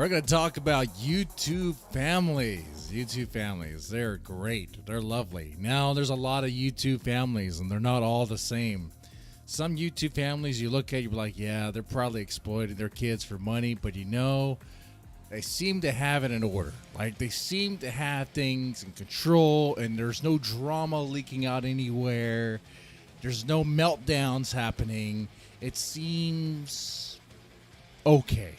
We're going to talk about YouTube families. YouTube families, they're great. They're lovely. Now, there's a lot of YouTube families, and they're not all the same. Some YouTube families you look at, you're like, yeah, they're probably exploiting their kids for money, but you know, they seem to have it in order. Like, they seem to have things in control, and there's no drama leaking out anywhere. There's no meltdowns happening. It seems okay.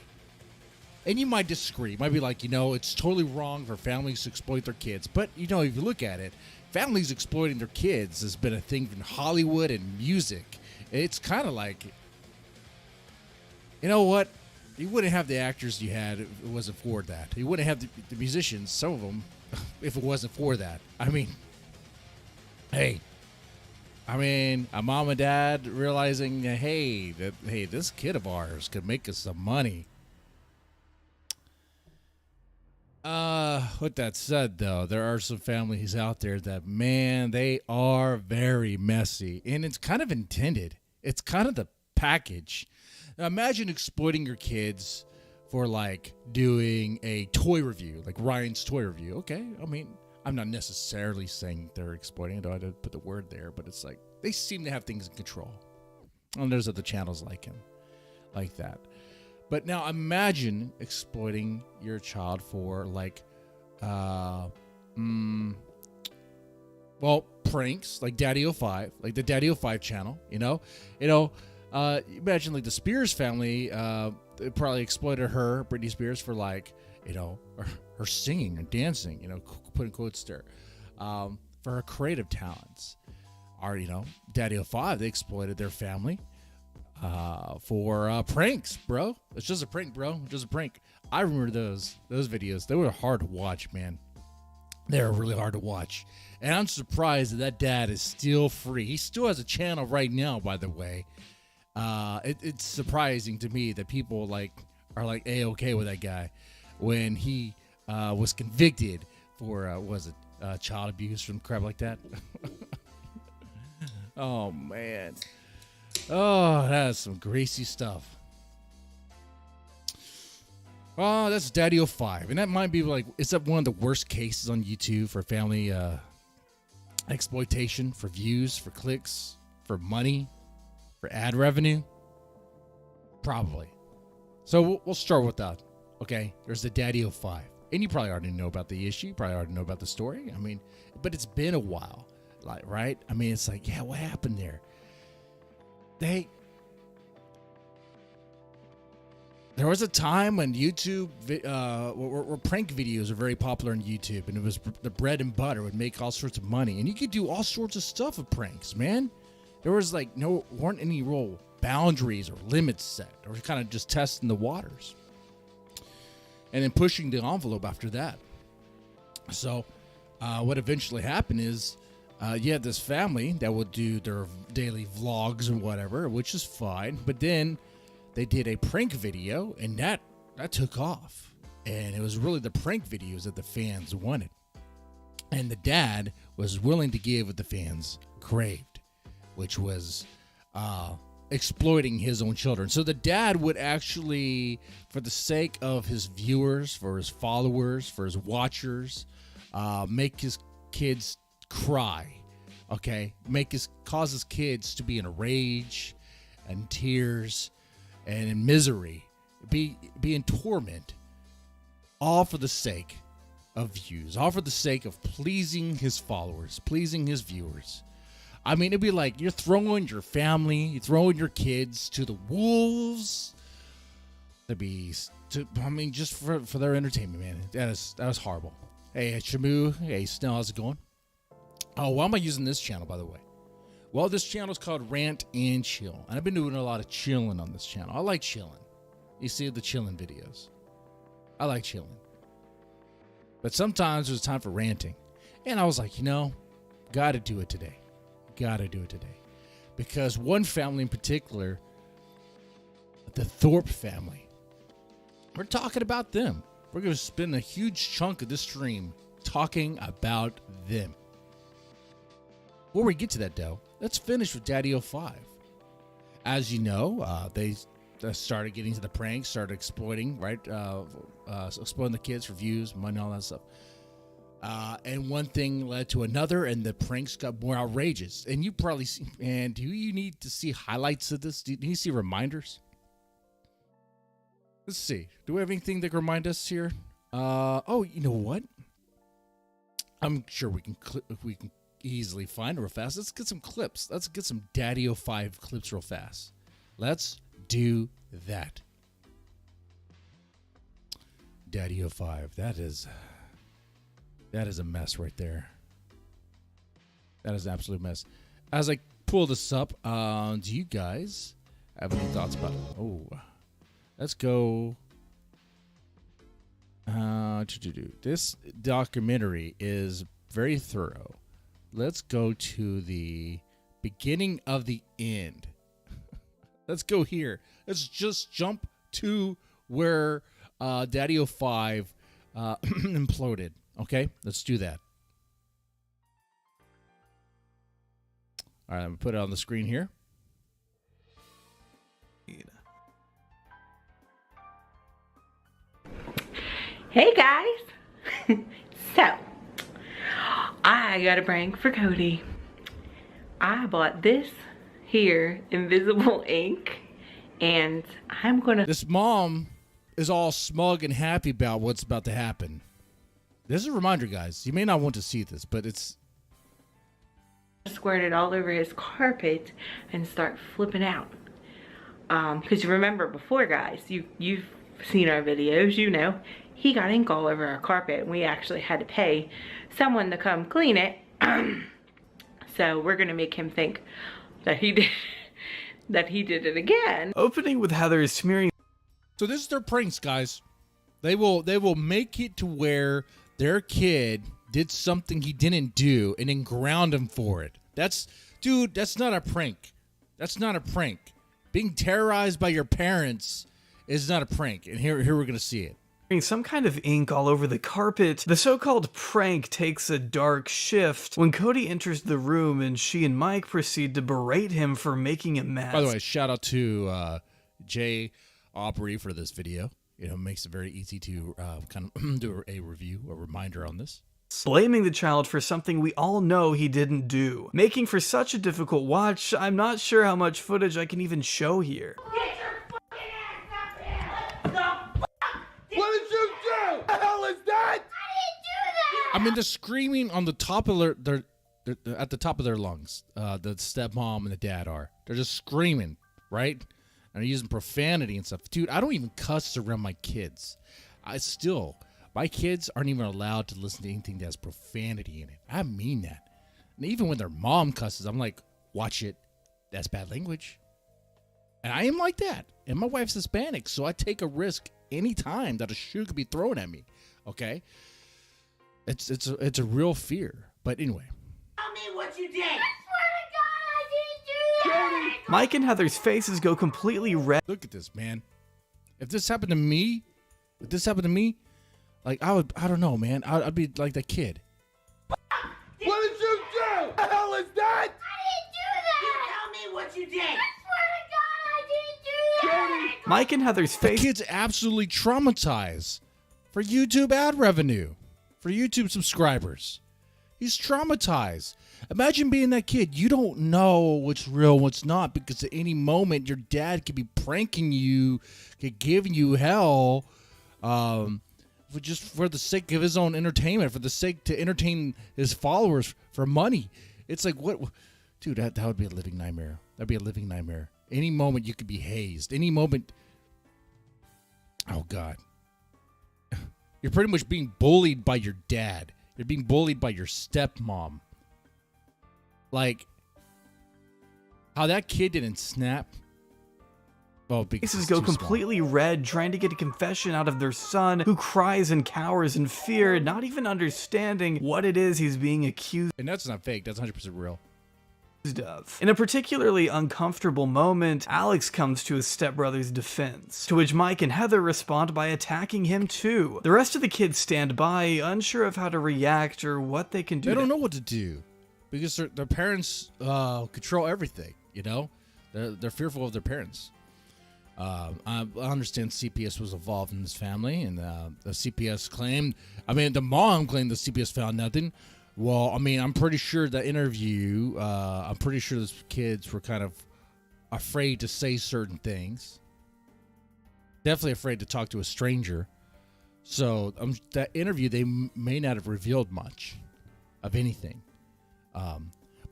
And you might disagree. You might be like, you know, it's totally wrong for families to exploit their kids. But, you know, if you look at it, families exploiting their kids has been a thing in Hollywood and music. It's kind of like, you know what? You wouldn't have the actors you had if it wasn't for that. You wouldn't have the musicians, some of them, if it wasn't for that. I mean, hey. A mom and dad realizing, hey, this kid of ours could make us some money. With that said, though, there are some families out there that, man, they are very messy. And it's kind of intended. It's kind of the package. Now, imagine exploiting your kids for, like, doing a toy review, like Ryan's toy review. Okay, I mean, I'm not necessarily saying they're exploiting it. I didn't put the word there, but it's like they seem to have things in control. And there's other channels like him, like that. But now imagine exploiting your child for, like, pranks, like Daddyofive, like the Daddyofive channel, you know, imagine like the Spears family, they probably exploited her, Britney Spears, for, like, you know, her singing and dancing, you know, putting quotes there, for her creative talents. Or, you know, Daddyofive, they exploited their family for pranks, bro. It's just a prank, bro. Just a prank. I remember those videos. They were hard to watch, man. They were really hard to watch. And I'm surprised that dad is still free. He still has a channel right now, by the way. It's surprising to me that people are A-okay with that guy when he was convicted for child abuse from crap like that. Oh, man. Oh, that's some greasy stuff. Oh, that's Daddyofive. And that might be like, is that one of the worst cases on YouTube for family exploitation, for views, for clicks, for money, for ad revenue? Probably. So we'll start with that. Okay, there's the Daddyofive. And you probably already know about the issue. You probably already know about the story. I mean, but it's been a while, like, right? I mean, it's like, yeah, what happened there? There was a time when YouTube, where prank videos were very popular on YouTube, and it was the bread and butter, would make all sorts of money, and you could do all sorts of stuff with pranks, man. There was weren't any real boundaries or limits set. They were kind of just testing the waters, and then pushing the envelope after that. So, what eventually happened is, you had this family that would do their daily vlogs or whatever, which is fine. But then they did a prank video, and that took off. And it was really the prank videos that the fans wanted. And the dad was willing to give what the fans craved, which was exploiting his own children. So the dad would actually, for the sake of his viewers, for his followers, for his watchers, make his kids cry, okay? Cause his kids to be in a rage and tears and in misery, be in torment, all for the sake of views, all for the sake of pleasing his followers, pleasing his viewers. I mean, it'd be like you're throwing your family, you're throwing your kids to the wolves, just for their entertainment, man. That was horrible. Hey, Shamu. Hey, Snell, how's it going? Oh, why am I using this channel, by the way? Well, this channel is called Rant and Chill. And I've been doing a lot of chilling on this channel. I like chilling. You see the chilling videos. I like chilling. But sometimes there's time for ranting. And I was like, got to do it today. Got to do it today. Because one family in particular, the Thorpe family, we're talking about them. We're going to spend a huge chunk of this stream talking about them. Before we get to that, though, let's finish with Daddyofive. As you know, they started getting to the pranks, started exploiting, right? Exploiting the kids for views, money, all that stuff. And one thing led to another, and the pranks got more outrageous. And you probably see, and do you need to see highlights of this? Do you see reminders? Let's see. Do we have anything that can remind us here? Oh, you know what? I'm sure we can easily find it real fast. Let's get some clips. Let's get some Daddyofive clips real fast. Let's do that. Daddyofive. That is a mess right there. That is an absolute mess. As I pull this up, do you guys have any thoughts about it? Oh, let's go. This documentary is very thorough. Let's go to the beginning of the end. Let's go here. Let's just jump to where Daddyofive imploded. Okay, let's do that. All right, I'm gonna put it on the screen here. Hey guys! So, I got a prank for Cody. I bought this here invisible ink, and I'm gonna... This mom is all smug and happy about what's about to happen. This is a reminder, guys. You may not want to see this, but it's... squirt it all over his carpet and start flipping out. Because you remember before, guys, you've seen our videos, you know, he got ink all over our carpet and we actually had to pay someone to come clean it. So we're gonna make him think that he did it again. Opening with Heather smearing. So this is their pranks, guys. They will make it to where their kid did something he didn't do and then ground him for it. Dude, that's not a prank. That's not a prank. Being terrorized by your parents is not a prank. And here we're going to see it. Some kind of ink all over the carpet. The so-called prank takes a dark shift when Cody enters the room and she and Mike proceed to berate him for making a mess. By the way, shout out to Jay Aubrey for this video. You know, it makes it very easy to kind of do a review, a reminder on this. Blaming the child for something we all know he didn't do. Making for such a difficult watch, I'm not sure how much footage I can even show here. Get your fucking ass up here! What did you do? The hell is that? I didn't do that! I mean, they're screaming on the top of they're at the top of their lungs. The stepmom and the dad are. They're just screaming, right? And they're using profanity and stuff. Dude, I don't even cuss around my kids. My kids aren't even allowed to listen to anything that has profanity in it. I mean that. And even when their mom cusses, I'm like, watch it. That's bad language. And I am like that. And my wife's Hispanic, so I take a risk anytime that a shoe could be thrown at me. Okay? It's a real fear. But anyway. Tell me what you did! I swear to God, I didn't do that! Mike and Heather's faces go completely red. Look at this, man. If this happened to me, like I don't know, man. I'd be like that kid. What did you do? The hell is that? I didn't do that! You tell me what you did! I swear to God, I didn't do that! Mike and Heather's The face. kid's absolutely traumatized for YouTube ad revenue, for YouTube subscribers. He's traumatized. Imagine being that kid. You don't know what's real, what's not, because at any moment your dad could be pranking you, could giving you hell, just for the sake of his own entertainment, for the sake to entertain his followers for money. It's like, what? Dude, that would be a living nightmare. That'd be a living nightmare. Any moment you could be hazed. Any moment. Oh, God. You're pretty much being bullied by your dad. You're being bullied by your stepmom. Like, how that kid didn't snap. Well, Faces go completely red, trying to get a confession out of their son, who cries and cowers in fear, not even understanding what it is he's being accused And that's not fake. That's 100% real. of. In a particularly uncomfortable moment, Alex comes to his stepbrother's defense, to which Mike and Heather respond by attacking him too. The rest of the kids stand by, unsure of how to react or what they can do. They don't know what to do because their parents control everything, you know? They're fearful of their parents. I understand CPS was involved in this family, and the CPS claimed, the mom claimed the CPS found nothing. Well, I'm pretty sure the interview, I'm pretty sure those kids were kind of afraid to say certain things. Definitely afraid to talk to a stranger. So that interview, they may not have revealed much of anything.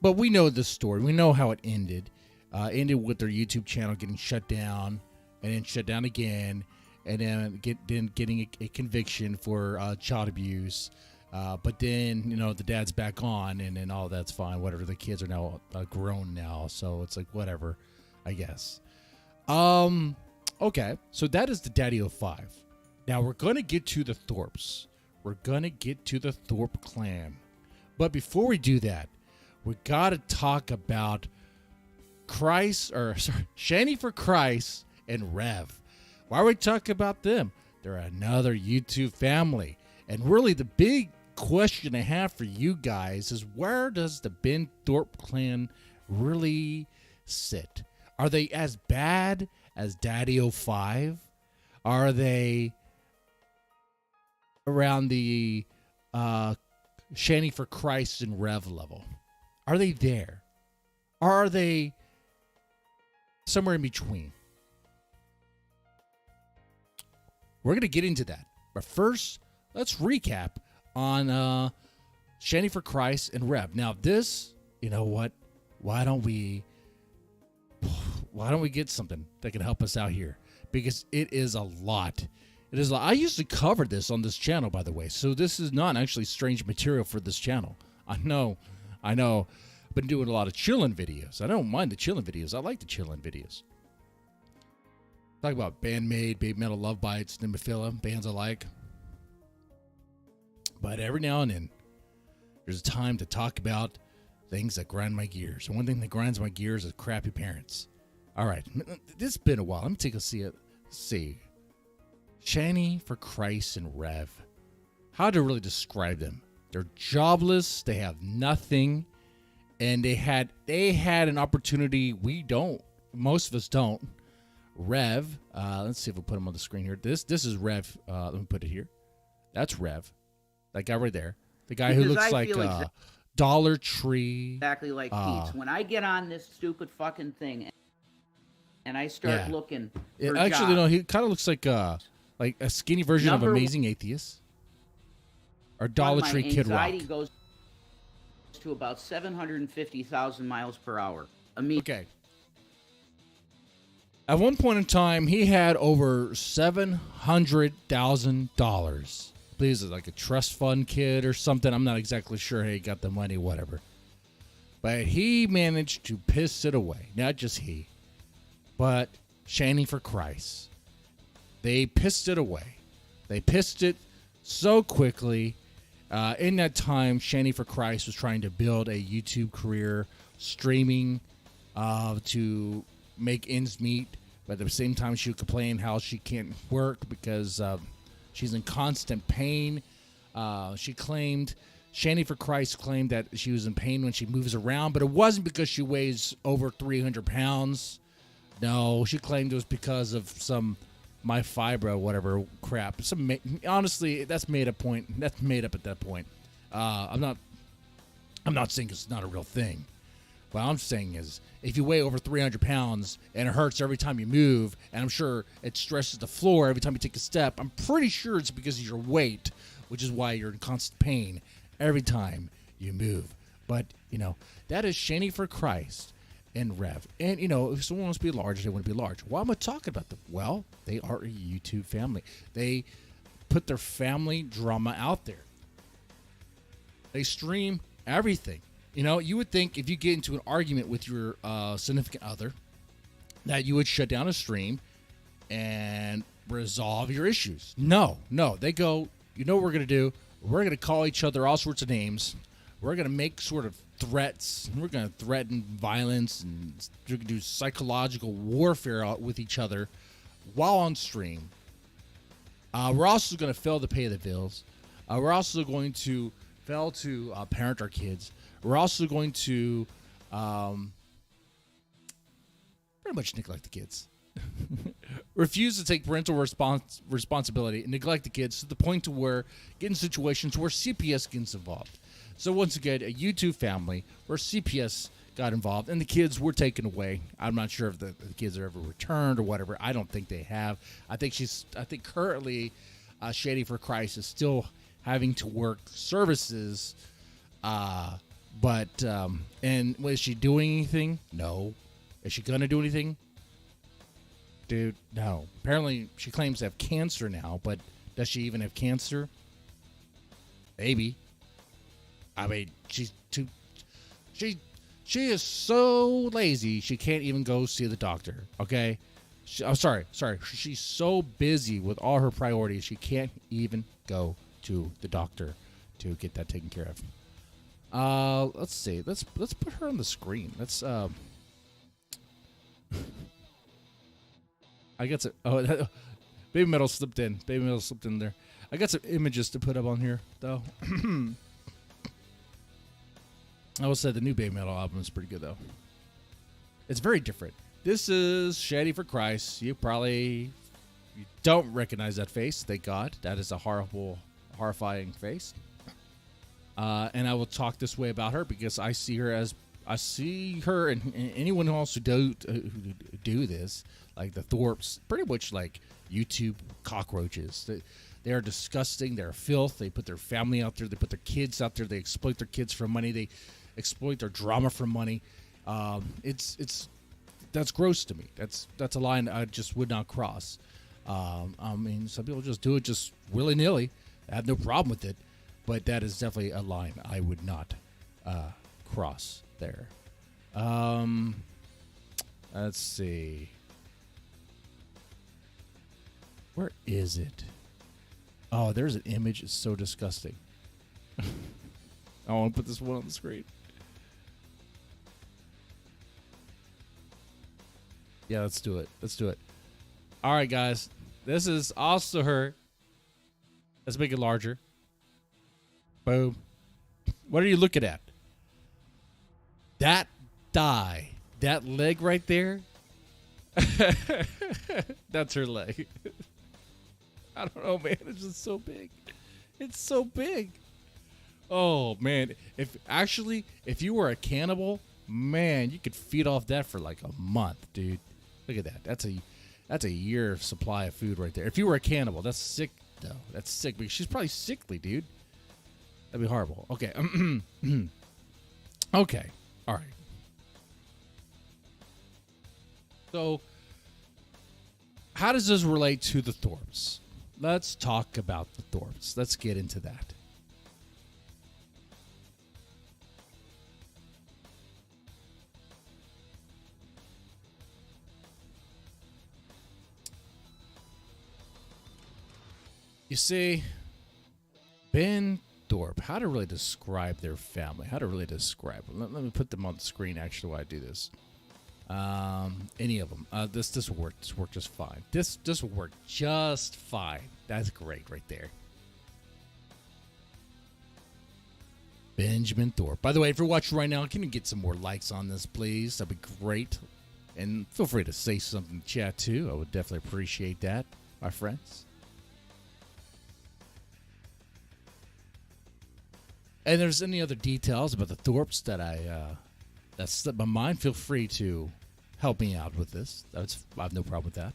But we know this story. We know how it ended. Ended with their YouTube channel getting shut down, and then shut down again, and then getting a conviction for child abuse. But then, the dad's back on, and then all that's fine. Whatever. The kids are now grown now, so it's like whatever, I guess. Okay, so that is the Daddyofive. Now we're gonna get to the Thorpes. We're gonna get to the Thorpe clan, but before we do that, we gotta talk about Shanny4Christ and Rev. Why are we talking about them? They're another YouTube family. And really the big question I have for you guys is, where does the Ben Thorpe clan really sit? Are they as bad as Daddyofive? Are they around the Shanny4Christ and Rev level? Are they there? Or are they somewhere in between? We're going to get into that. But first, let's recap on Shanny4Christ and Rev. Now this, you know what? Why don't we get something that can help us out here? Because it is a lot. It is. I usually cover this on this channel, by the way. So this is not actually strange material for this channel. I know. I've been doing a lot of chillin' videos. I don't mind the chillin' videos. I like the chillin' videos. Talk about Bandmade, Baby Metal, Love Bites, Nemophila, bands I like. But every now and then, there's a time to talk about things that grind my gears. And one thing that grinds my gears is crappy parents. All right, this has been a while. Let me take a see. Shanny4Christ and Rev. How to really describe them? They're jobless. They have nothing, and they had an opportunity we don't. Most of us don't. Rev. Let's see if we put him on the screen here. This is Rev. Let me put it here. That's Rev. That guy right there. The guy who looks like Dollar Tree. Exactly like Pete's. When I get on this stupid fucking thing and I start looking for actually, no, he kind of looks like a skinny version of Amazing Atheist. Or Dollar Tree Kid Rock. Anxiety goes to about 750,000 miles per hour. Okay. At one point in time, he had over $700,000. I believe it was like a trust fund kid or something. I'm not exactly sure how he got the money, whatever. But he managed to piss it away. Not just he, but Shanny4Christ. They pissed it away. They pissed it so quickly. In that time, Shanny4Christ was trying to build a YouTube career, streaming to make ends meet. But at the same time, she would complain how she can't work because she's in constant pain. Shanny4Christ claimed that she was in pain when she moves around, but it wasn't because she weighs over 300 pounds. No, she claimed it was because of some myfibra, whatever crap. Honestly, that's made up point. That's made up at that point. I'm not saying it's not a real thing. What I'm saying is, if you weigh over 300 pounds and it hurts every time you move, and I'm sure it stresses the floor every time you take a step, I'm pretty sure it's because of your weight, which is why you're in constant pain every time you move. But, that is Shanny4Christ and Rev. And, if someone wants to be large, they want to be large. Why am I talking about them? Well, they are a YouTube family. They put their family drama out there. They stream everything. You would think if you get into an argument with your significant other that you would shut down a stream and resolve your issues. No. They go, what we're going to do? We're going to call each other all sorts of names. We're going to make sort of threats. We're going to threaten violence, and we're going to do psychological warfare with each other while on stream. We're also going to fail to pay the bills. We're also going to fail to parent our kids. We're also going to pretty much neglect the kids. refuse to take parental responsibility and neglect the kids to the point to where get in situations where CPS gets involved. So once again, a YouTube family where CPS got involved and the kids were taken away. I'm not sure if the kids are ever returned or whatever. I don't think they have. I think currently Shanny4Christ is still having to work services. But is she doing anything? No. Is she gonna do anything? Dude, no. Apparently, she claims to have cancer now, but does she even have cancer? Maybe. I mean, she is so lazy, she can't even go see the doctor, okay? Sorry. She's so busy with all her priorities, she can't even go to the doctor to get that taken care of. Let's see. Let's put her on the screen. Let's, I got some. Oh, Baby Metal slipped in. Baby Metal slipped in there. I got some images to put up on here, though. I will say the new Baby Metal album is pretty good, though. It's very different. This is Shanny4Christ. You don't recognize that face. Thank God. That is a horrifying face. And I will talk this way about her because I see her and anyone else who do this, like the Thorpes, pretty much like YouTube cockroaches. They are disgusting. They're filth. They put their family out there. They put their kids out there. They exploit their kids for money. They exploit their drama for money. That's gross to me. That's a line I just would not cross. I mean, some people just do it just willy-nilly. I have no problem with it, but that is definitely a line I would not cross there. Let's see. Where is it? Oh, there's an image. It's so disgusting. I want to put this one on the screen. Yeah, let's do it. All right, guys. This is also her. Let's make it larger. Boom. What are you looking at? That thigh. That leg right there. That's her leg. I don't know, man. It's just so big. It's so big. Oh, man. If you were a cannibal, man, you could feed off that for like a month, dude. Look at that. That's a year of supply of food right there. If you were a cannibal, that's sick, though. That's sick because she's probably sickly, dude. That'd be horrible. Okay. Okay. All right. So, how does this relate to the Thorpes? Let's talk about the Thorpes. Let's get into that. You see, Ben Thorpe, how to really describe their family, how to really describe them. Let me put them on the screen actually while I do this. Any of them. This will work. This will work just fine. This will work just fine. That's great right there. Benjamin Thorpe. By the way, if you're watching right now, can you get some more likes on this, please? That'd be great. And feel free to say something in the chat, too. I would definitely appreciate that, my friends. And there's any other details about the Thorpes that that slipped my mind, feel free to help me out with this. I have no problem with that.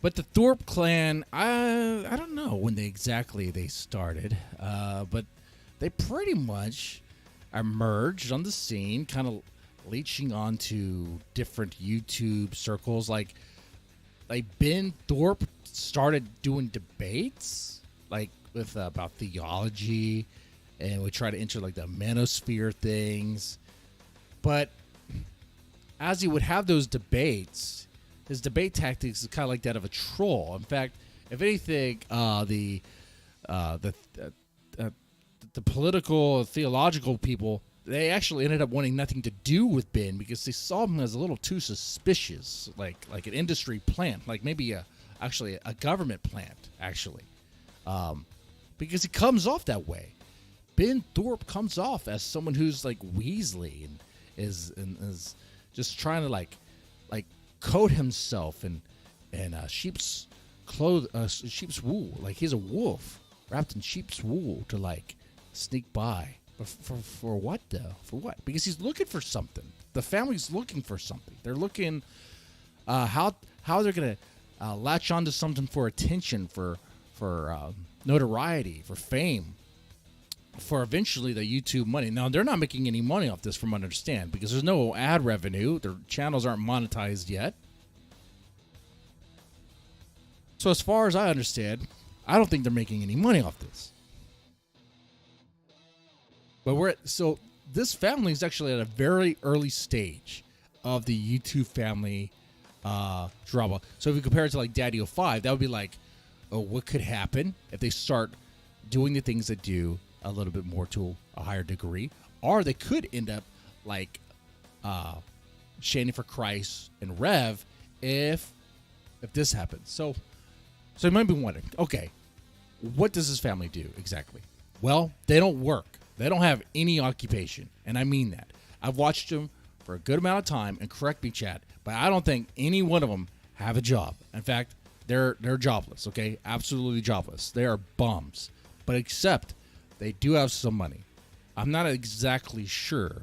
But the Thorpe clan, I don't know when they started, but they pretty much emerged on the scene, kind of leeching onto different YouTube circles. Like Ben Thorpe started doing debates, like with about theology, and would try to enter like the manosphere things. But as he would have those debates, his debate tactics is kind of like that of a troll. In fact, if anything, the political, theological people, they actually ended up wanting nothing to do with Ben because they saw him as a little too suspicious, like an industry plant, like maybe actually a government plant, actually. Because he comes off that way. Ben Thorpe comes off as someone who's like Weasley is just trying to like coat himself in sheep's wool. Like he's a wolf wrapped in sheep's wool to like sneak by. But for what though? For what? Because he's looking for something. The family's looking for something. They're looking how they're gonna latch onto something for attention, for notoriety, for fame, for eventually the YouTube money. Now they're not making any money off this, from what I understand, because there's no ad revenue. Their channels aren't monetized yet. So as far as I understand, I don't think they're making any money off this. But so this family is actually at a very early stage of the YouTube family drama. So if you compare it to like Daddyofive, that would be like, oh, what could happen if they start doing the things that do a little bit more to a higher degree, or they could end up like Shanny4Christ and Rev if this happens. So you might be wondering, okay, what does this family do exactly? Well, they don't work. They don't have any occupation, and I mean that. I've watched them for a good amount of time, and correct me, chat, but I don't think any one of them have a job. In fact, they're jobless, okay? Absolutely jobless. They are bums. But except they do have some money. I'm not exactly sure.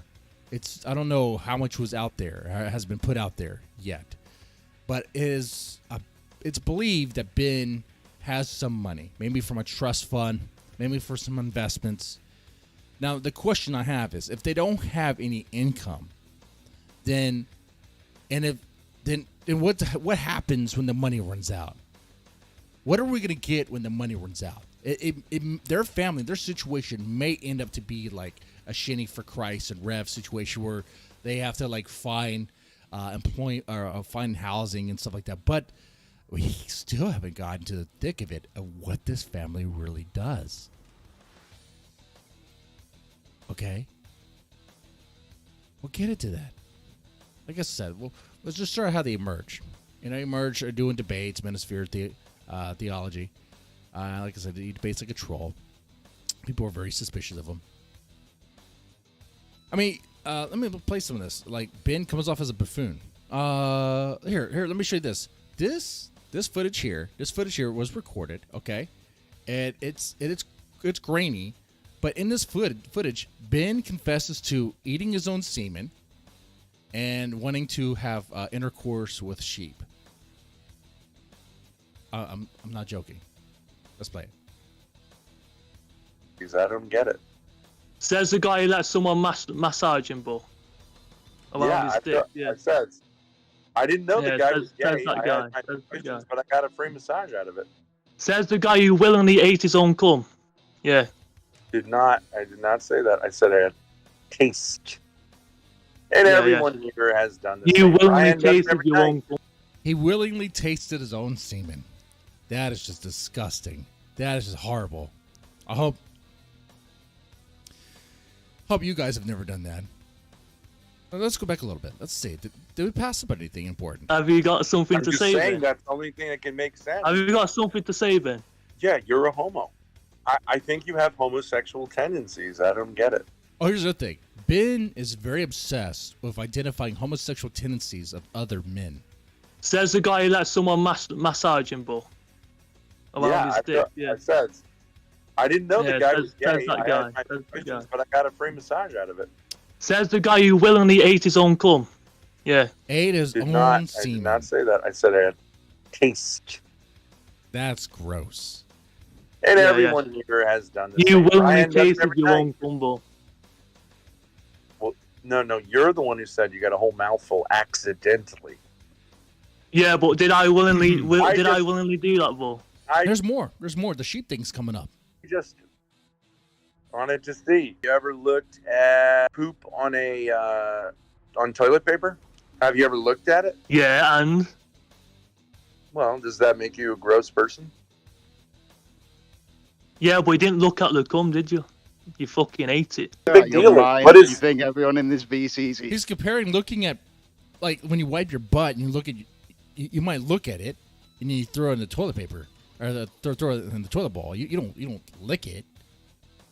I don't know how much was out there, or has been put out there yet. But it's believed that Ben has some money, maybe from a trust fund, maybe for some investments. Now, the question I have is, if they don't have any income, then what happens when the money runs out? What are we going to get when the money runs out? Their family, their situation may end up to be like a Shanny4Christ and Rev situation, where they have to like find find housing and stuff like that. But we still haven't gotten to the thick of it, of what this family really does. Okay, we'll get into that. Like I said, well, let's just start how they emerge. Emerge doing debates, manosphere theology. Like I said, he debates like a troll. People are very suspicious of him. I mean, let me play some of this. Like, Ben comes off as a buffoon. Here, let me show you this. This footage here was recorded, okay? And it's grainy. But in this footage, Ben confesses to eating his own semen and wanting to have intercourse with sheep. I'm not joking. Let's play it. Because I don't get it. Says the guy who lets someone massage him, Bull. Around his dick. I said. I didn't know the guy was gay. Says that guy. I had my questions, but I got a free massage out of it. Says the guy who willingly ate his own cum. Yeah. I did not say that. I said I had taste. And everyone here has done this. You willingly tasted your own cum. He willingly tasted his own semen. That is just disgusting. That is just horrible. I hope you guys have never done that. Well, let's go back a little bit. Let's see. Did we pass about anything important? Have you got something I'm to just say, saying Ben? that's the only thing that can make sense. Have you got something to say, Ben? Yeah, you're a homo. I think you have homosexual tendencies. I don't get it. Oh, here's the thing. Ben is very obsessed with identifying homosexual tendencies of other men. Says the guy who lets someone massage him, Bull. Around his dick. I said. I didn't know the guy was gay. Says that guy. I had my questions, but I got a free massage out of it. Says the guy who willingly ate his own cum. Yeah. Ate his own I semen. did not say that. I said I had taste. That's gross. And everyone here has done this. You willingly tasted your own cum, Bull. Well, no, you're the one who said you got a whole mouthful accidentally. Yeah, but did I willingly I willingly do that, Bull? There's more. The sheep thing's coming up. Just wanted to see. You ever looked at poop on on toilet paper? Have you ever looked at it? Yeah, and? Well, does that make you a gross person? Yeah, but you didn't look at the cum, did you? You fucking ate it. Big deal. What is you think everyone in this beast easy? He's comparing looking at, like, when you wipe your butt and you look at, you might look at it and then you throw it in the toilet paper or throw it in the toilet bowl. You don't lick it.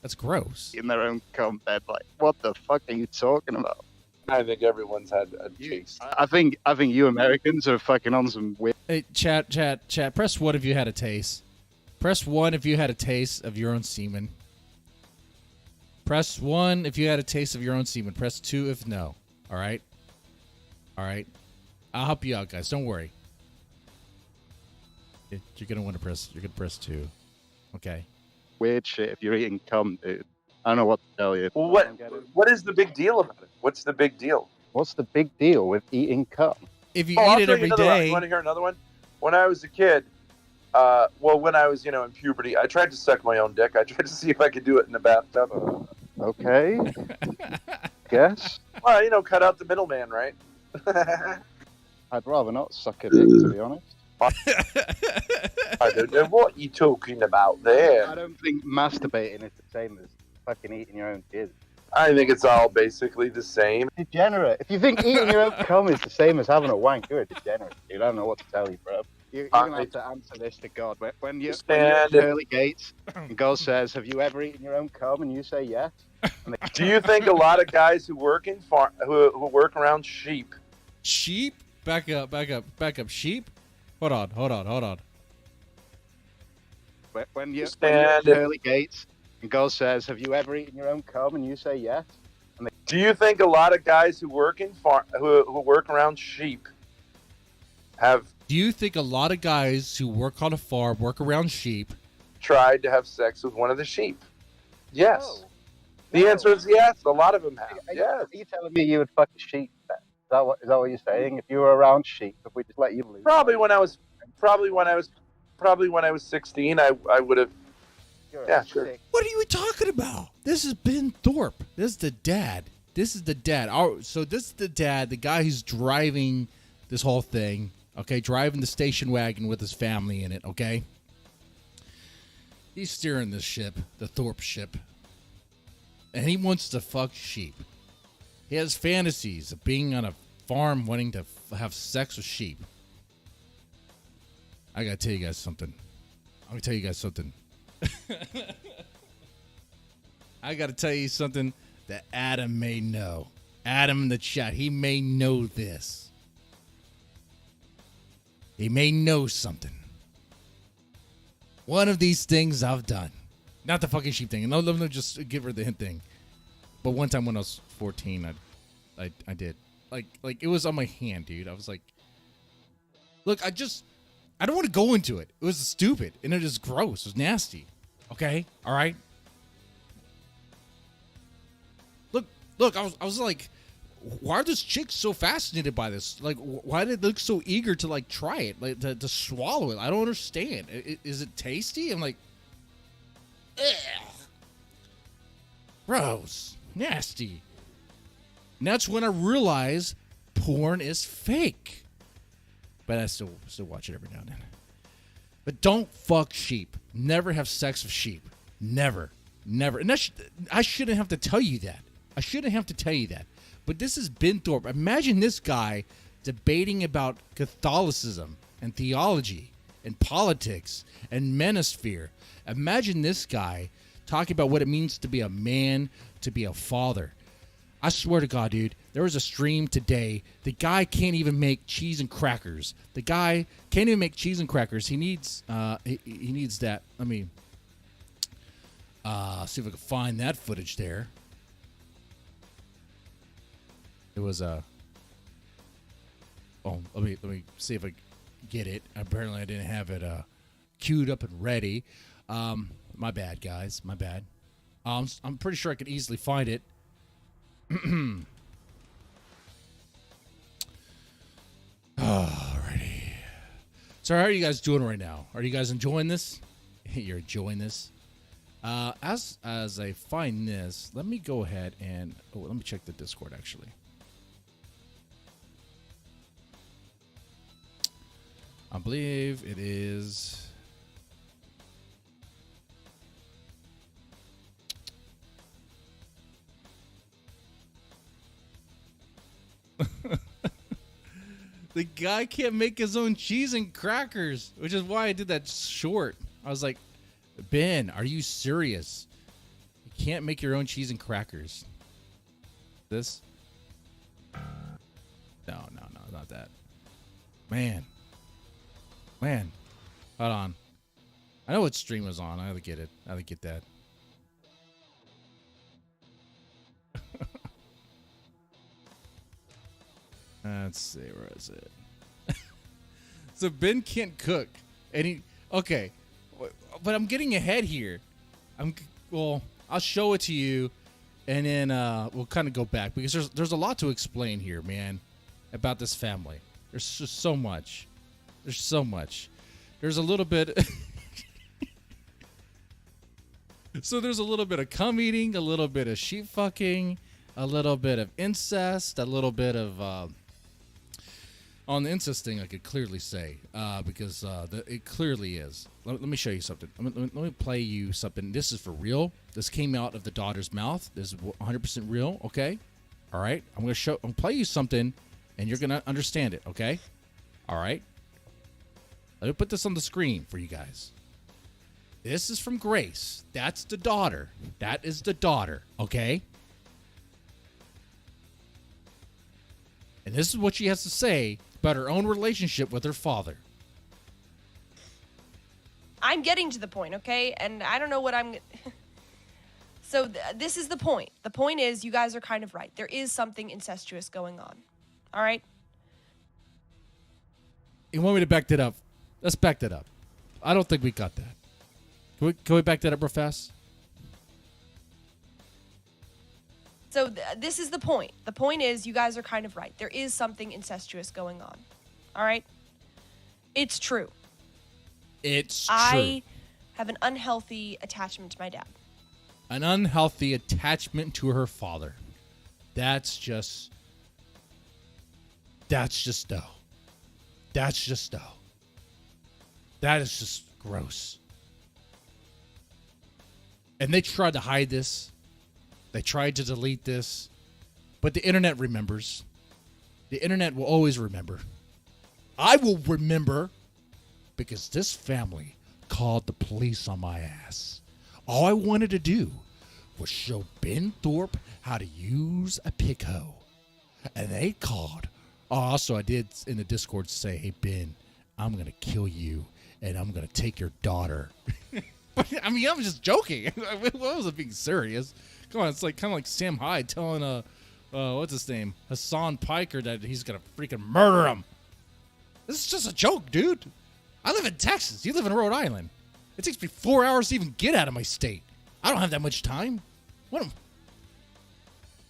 That's gross. In their own cum bed, like, what the fuck are you talking about? I think everyone's had a taste. I think you Americans are fucking on some weird. Hey, chat. Press 1 if you had a taste. Press 1 if you had a taste of your own semen. Press 1 if you had a taste of your own semen. Press 2 if no. All right? All right? I'll help you out, guys. Don't worry. You're going to want to press... You're going to press 2. Okay. Weird shit if you're eating cum, dude. I don't know what to tell you. Well, what is the big deal about it? What's the big deal? What's the big deal with eating cum? If you I'll eat it tell every you another one. day... You want to hear another one? When I was a kid, when I was, in puberty, I tried to suck my own dick. I tried to see if I could do it in the bathtub. Okay. Guess. Well, cut out the middleman, right? I'd rather not suck a dick, to be honest. I don't know what you're talking about there. I don't think masturbating is the same as fucking eating your own kids. I think it's all basically the same. Degenerate. If you think eating your own cum is the same as having a wank, you're a degenerate, dude. I don't know what to tell you, bro. You're going to have to answer this to God. When you're at pearly gates and God says, have you ever eaten your own cum? And you say yes. Do you think a lot of guys who work in who work around sheep? Sheep? Back up. Sheep? Hold on. When you're at pearly gates and God says, have you ever eaten your own cum? And you say yes. Do you think a lot of guys who work in who work around sheep have... Do you think a lot of guys who work on a farm, work around sheep, tried to have sex with one of the sheep? Yes. No. The answer is yes. A lot of them have. Yes. Are you telling me you would fuck a sheep then? Is that what you're saying? If you were around sheep, if we just let you loose? Probably when I was 16, I would have. Yeah, sure. What are you talking about? This has been Thorpe. This is the dad. So this is the dad, the guy who's driving this whole thing. Okay, driving the station wagon with his family in it, okay? He's steering this ship, the Thorpe ship. And he wants to fuck sheep. He has fantasies of being on a farm wanting to have sex with sheep. I gotta tell you guys something. I gotta tell you something that Adam may know. Adam in the chat, he may know this. He may know something. One of these things I've done. Not the fucking sheep thing. No, just give her the hint thing. But one time when I was 14, I did. Like it was on my hand, dude. I was like, look, I don't want to go into it. It was stupid. And it was gross. It was nasty. Okay? All right? Look, I was like, why are those chicks so fascinated by this? Like, why did they look so eager to, like, try it, like, to swallow it? I don't understand. Is it tasty? I'm like, ugh. Gross. Nasty. And that's when I realized porn is fake. But I still watch it every now and then. But don't fuck sheep. Never have sex with sheep. Never. And I shouldn't have to tell you that. But this is Ben Thorpe. Imagine this guy debating about Catholicism and theology and politics and manosphere. Imagine this guy talking about what it means to be a man, to be a father. I swear to God, dude, there was a stream today. The guy can't even make cheese and crackers. He needs he needs that. Let me see if I can find that footage there. It was let me see if I get it. Apparently I didn't have it queued up and ready. My bad, guys. My bad. I'm pretty sure I could easily find it. Alrighty. So how are you guys doing right now? Are you guys enjoying this? You're enjoying this? As I find this, let me go ahead and let me check the Discord actually. I believe it is. The guy can't make his own cheese and crackers, which is why I did that short. I was like, Ben, are you serious? You can't make your own cheese and crackers. This? No, not that. Man. Hold on. I know what stream was on. I had to get it. I had to get that. Let's see, where is it? So Ben can't cook, and okay, but I'm getting ahead here. I'll show it to you, and then we'll kind of go back because there's a lot to explain here, man, about this family. There's just so much. There's a little bit. So there's a little bit of cum eating, a little bit of sheep fucking, a little bit of incest, a little bit of on the incest thing, I could clearly say because it clearly is. Let me show you something. Let me play you something. This is for real. This came out of the daughter's mouth. This is 100% real. Okay, all right. I'm gonna play you something, and you're gonna understand it. Okay, all right. Let me put this on the screen for you guys. This is from Grace. That's the daughter. That is the daughter. Okay. And this is what she has to say about her own relationship with her father. I'm getting to the point, okay? And I don't know what I'm... So this is the point. The point is, you guys are kind of right. There is something incestuous going on. All right? You want me to back that up? Let's back that up. I don't think we got that. Can we back that up real fast? So this is the point. The point is, you guys are kind of right. There is something incestuous going on. All right? It's true. It's true. I have an unhealthy attachment to my dad. An unhealthy attachment to her father. That's just no. That's just no. That is just gross. And they tried to hide this. They tried to delete this. But the internet remembers. The internet will always remember. I will remember because this family called the police on my ass. All I wanted to do was show Ben Thorpe how to use a pick hoe. And they called. Also, I did in the Discord say, hey, Ben, I'm going to kill you and I'm going to take your daughter. I mean, I'm just joking. I wasn't being serious. Come on, it's like kind of like Sam Hyde telling what's his name, Hassan Piker, that he's gonna freaking murder him. This is just a joke, dude. I live in Texas. You live in Rhode Island. It takes me 4 hours to even get out of my state. I don't have that much time.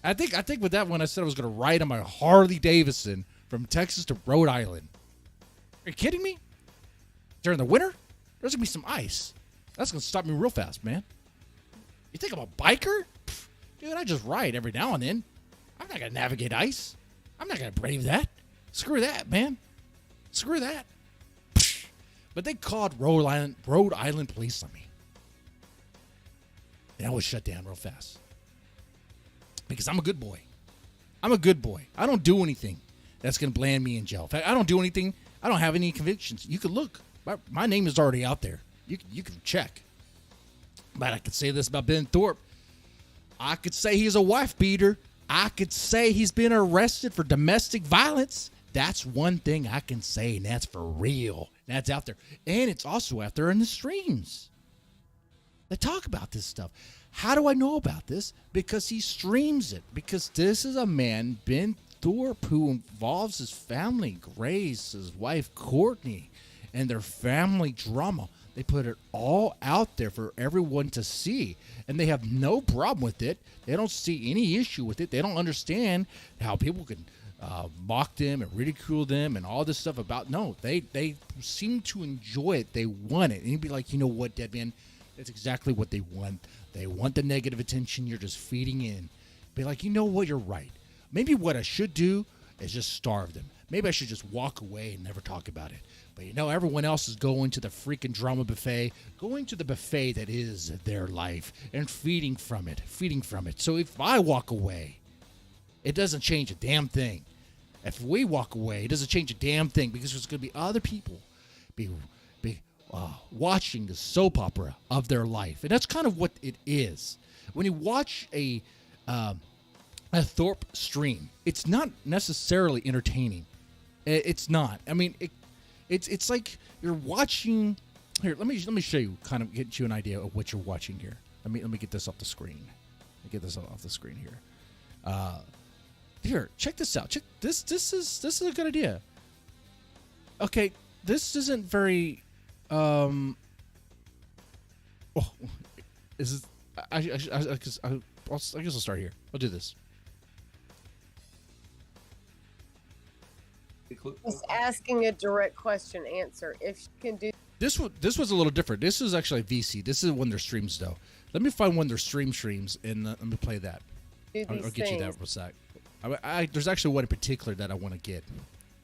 I think with that one, I said I was gonna ride on my Harley Davidson from Texas to Rhode Island. Are you kidding me? During the winter, there's gonna be some ice. That's going to stop me real fast, man. You think I'm a biker? Pfft, dude, I just ride every now and then. I'm not going to navigate ice. I'm not going to brave that. Screw that, man. Screw that. Pfft. But they called Rhode Island police on me. And I was shut down real fast. Because I'm a good boy. I'm a good boy. I don't do anything that's going to land me in jail. In fact, I don't do anything. I don't have any convictions. You could look. My name is already out there. You can check. But I could say this about Ben Thorpe. I could say he's a wife beater. I could say he's been arrested for domestic violence. That's one thing I can say, and that's for real. That's out there. And it's also out there in the streams. They talk about this stuff. How do I know about this? Because he streams it. Because this is a man, Ben Thorpe, who involves his family, Grace, his wife, Courtney, and their family drama. They put it all out there for everyone to see, and they have no problem with it. They don't see any issue with it. They don't understand how people can mock them and ridicule them and all this stuff about. No, they seem to enjoy it. They want it. And you'd be like, you know what, Deadman? That's exactly what they want. They want the negative attention you're just feeding in. Be like, you know what? You're right. Maybe what I should do is just starve them. Maybe I should just walk away and never talk about it. But you know, everyone else is going to the freaking drama buffet, going to the buffet that is their life and feeding from it. So if I walk away, it doesn't change a damn thing. If we walk away, it doesn't change a damn thing because there's going to be other people be watching the soap opera of their life. And that's kind of what it is. When you watch a a Thorpe stream. It's not necessarily entertaining. It's not. I mean, it's like you're watching. Here, let me show you. Kind of get you an idea of what you're watching here. Let me get this off the screen. Let me get this off the screen here. Here, check this out. Check this. This is a good idea. Okay, this isn't very. Oh, is this? I guess I'll start here. I'll do this. Just asking a direct question answer. If she can do this was a little different. This is actually VC. This is one of their streams though. Let me find one of their streams and let me play that. I'll get you that for a sec. There's actually one in particular that I want to get.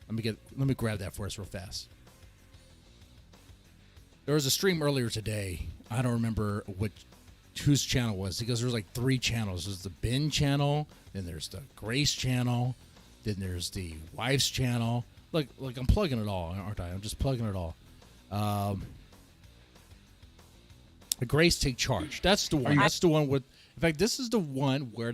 Let me grab that for us real fast. There was a stream earlier today. I don't remember whose channel it was because there's like 3 channels. There's the Ben channel, then there's the Grace channel, then there's the wife's channel. Like I'm plugging it all, aren't I? I'm just plugging it all. Grace Take Charge. That's the one. That's the one with. In fact, this is the one where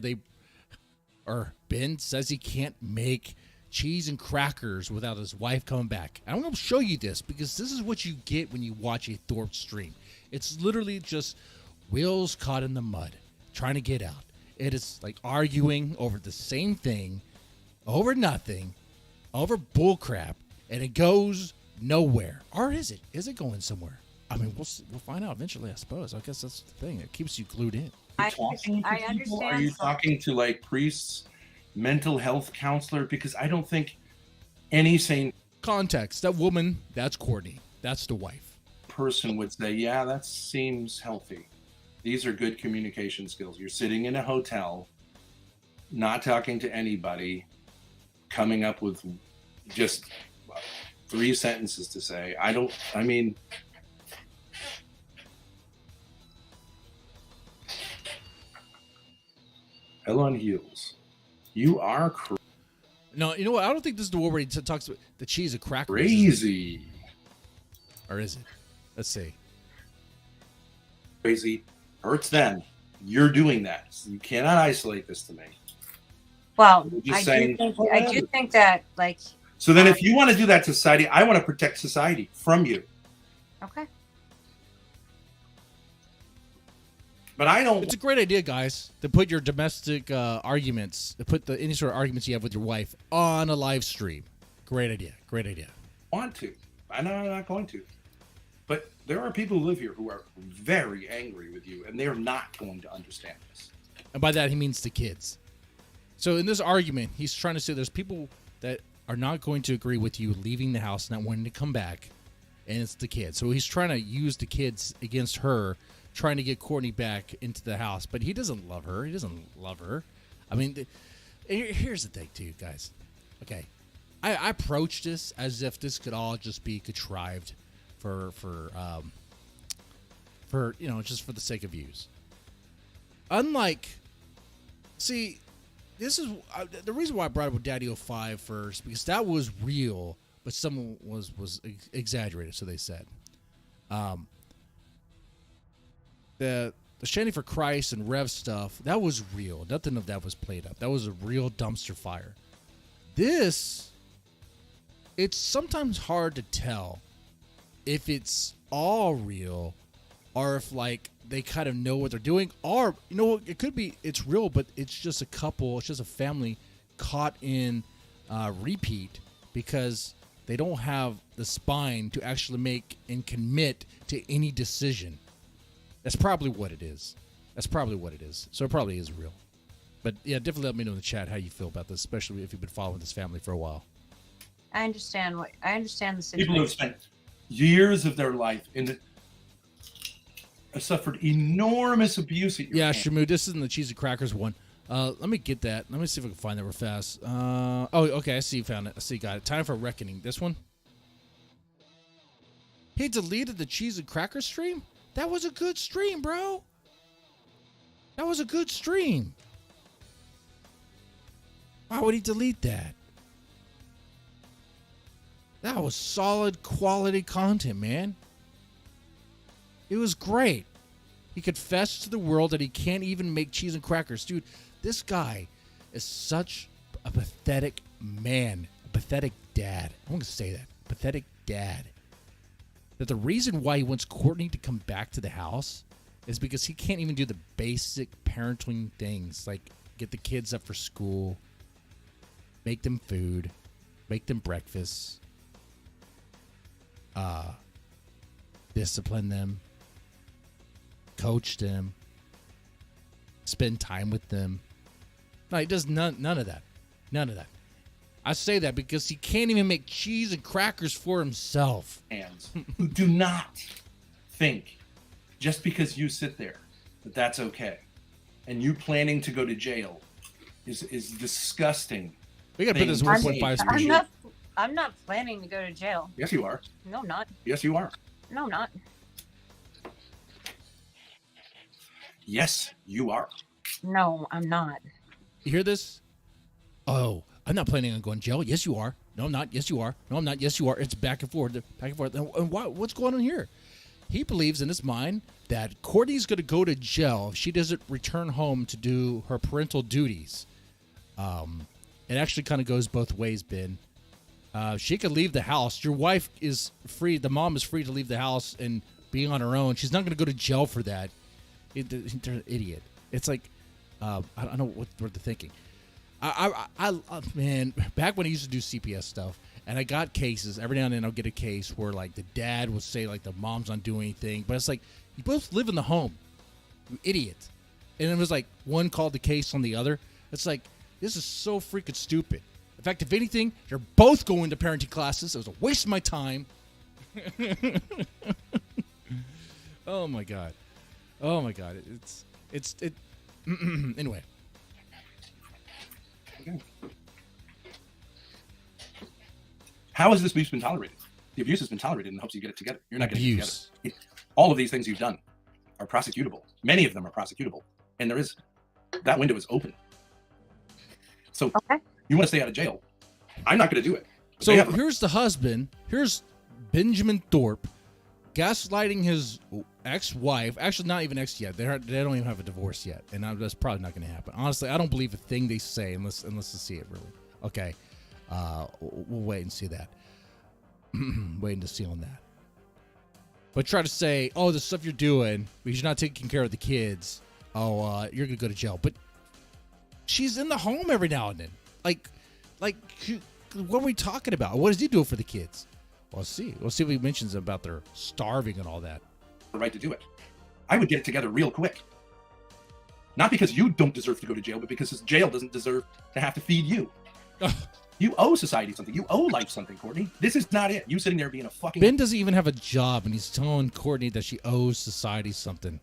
Ben says he can't make cheese and crackers without his wife coming back. I'm going to show you this because this is what you get when you watch a Thorpe stream. It's literally just wheels caught in the mud, trying to get out. It is like arguing over the same thing, over nothing, over bullcrap, and it goes nowhere. Or is it? Is it going somewhere? I mean, we'll find out eventually, I suppose. I guess that's the thing. It keeps you glued in. I understand. Are you talking to like priests, mental health counselor? Because I don't think any sane context. That woman, that's Courtney. That's the wife. Person would say, yeah, that seems healthy. These are good communication skills. You're sitting in a hotel, not talking to anybody, coming up with just 3 sentences to say. Hell on heels. You are No, you know what? I don't think this is the one where he talks about the cheese and crackers. Crazy. Or is it? Let's see. Crazy. Hurts them. You're doing that. So you cannot isolate this to me. Well, I do think that, like... So then if you want to do that to society, I want to protect society from you. Okay. But I don't... It's a great idea, guys, to put your domestic arguments, to put any sort of arguments you have with your wife on a live stream. Great idea. Great idea. Want to. I know I'm not going to. But there are people who live here who are very angry with you, and they're not going to understand this. And by that, he means the kids. So in this argument, he's trying to say there's people that are not going to agree with you leaving the house, not wanting to come back, and it's the kids. So he's trying to use the kids against her, trying to get Courtney back into the house. But he doesn't love her. He doesn't love her. I mean, here's the thing, too, guys. Okay. I approach this as if this could all just be contrived for just for the sake of views. This is the reason why I brought up with Daddyofive first, because that was real, but someone was exaggerated, so they said. The Shanny4Christ and Rev stuff, that was real. Nothing of that was played up. That was a real dumpster fire. It's sometimes hard to tell if it's all real or if they kind of know what they're doing, or it could be it's real, but it's just a couple, it's just a family caught in repeat because they don't have the spine to actually make and commit to any decision. That's probably what it is. So it probably is real. But yeah, definitely let me know in the chat how you feel about this, especially if you've been following this family for a while. I understand the situation. People who have spent years of their life suffered enormous abuse at your hands. Shamu, this isn't the cheese and crackers one. Let me get that. Let me see if I can find that real fast. Okay, I see you found it. I see you got it. Time for Reckoning. This one? He deleted the cheese and cracker stream? That was a good stream, bro. That was a good stream. Why would he delete that? That was solid quality content, man. It was great. He confessed to the world that he can't even make cheese and crackers. Dude, this guy is such a pathetic man, a pathetic dad. I'm going to say that. Pathetic dad. That the reason why he wants Courtney to come back to the house is because he can't even do the basic parenting things, like get the kids up for school, make them food, make them breakfast, discipline them, coach them, spend time with them. No, he does none of that. None of that. I say that because he can't even make cheese and crackers for himself. Hands who do not think just because you sit there that that's okay, and you planning to go to jail is disgusting. We gotta put this 1.5 speed. I'm not planning to go to jail. Yes, you are. No, I'm not. Yes, you are. No, I'm not. Yes, you are. No, I'm not. You hear this? Oh, I'm not planning on going to jail. Yes, you are. No, I'm not. Yes, you are. No, I'm not. Yes, you are. It's back and forth. Back and forth. And what's going on here? He believes in his mind that Courtney's going to go to jail if she doesn't return home to do her parental duties. It actually kind of goes both ways, Ben. She could leave the house. Your wife is free. The mom is free to leave the house and be on her own. She's not going to go to jail for that. They're an idiot. It's like, I don't know what they're thinking. Man, back when I used to do CPS stuff, and I got cases, every now and then I'll get a case where, like, the dad would say, like, the mom's not doing anything. But it's like, you both live in the home. You idiot. And it was like, one called the case on the other. It's like, this is so freaking stupid. In fact, if anything, you're both going to parenting classes. It was a waste of my time. Oh, my God. Oh, my God. Anyway. How has this abuse been tolerated? The abuse has been tolerated in hopes you get it together. You're not getting it Abuse. together. All of these things you've done are prosecutable. Many of them are prosecutable. And that window is open. So you want to stay out of jail. I'm not going to do it. So here's the husband. Here's Benjamin Thorpe gaslighting his ex-wife. Actually, not even ex yet. They don't even have a divorce yet. And that's probably not going to happen. Honestly, I don't believe a thing they say unless they see it, really. Okay. We'll wait and see that. Waiting to see on that. But try to say, oh, the stuff you're doing, because you're not taking care of the kids, you're going to go to jail. But she's in the home every now and then. Like, what are we talking about? What does he do for the kids? We'll see. We'll see if he mentions about their starving and all that. The right to do it. I would get it together real quick. Not because you don't deserve to go to jail, but because this jail doesn't deserve to have to feed you. You owe society something. You owe life something, Courtney. This is not it. You sitting there being a fucking... Ben doesn't even have a job, and he's telling Courtney that she owes society something.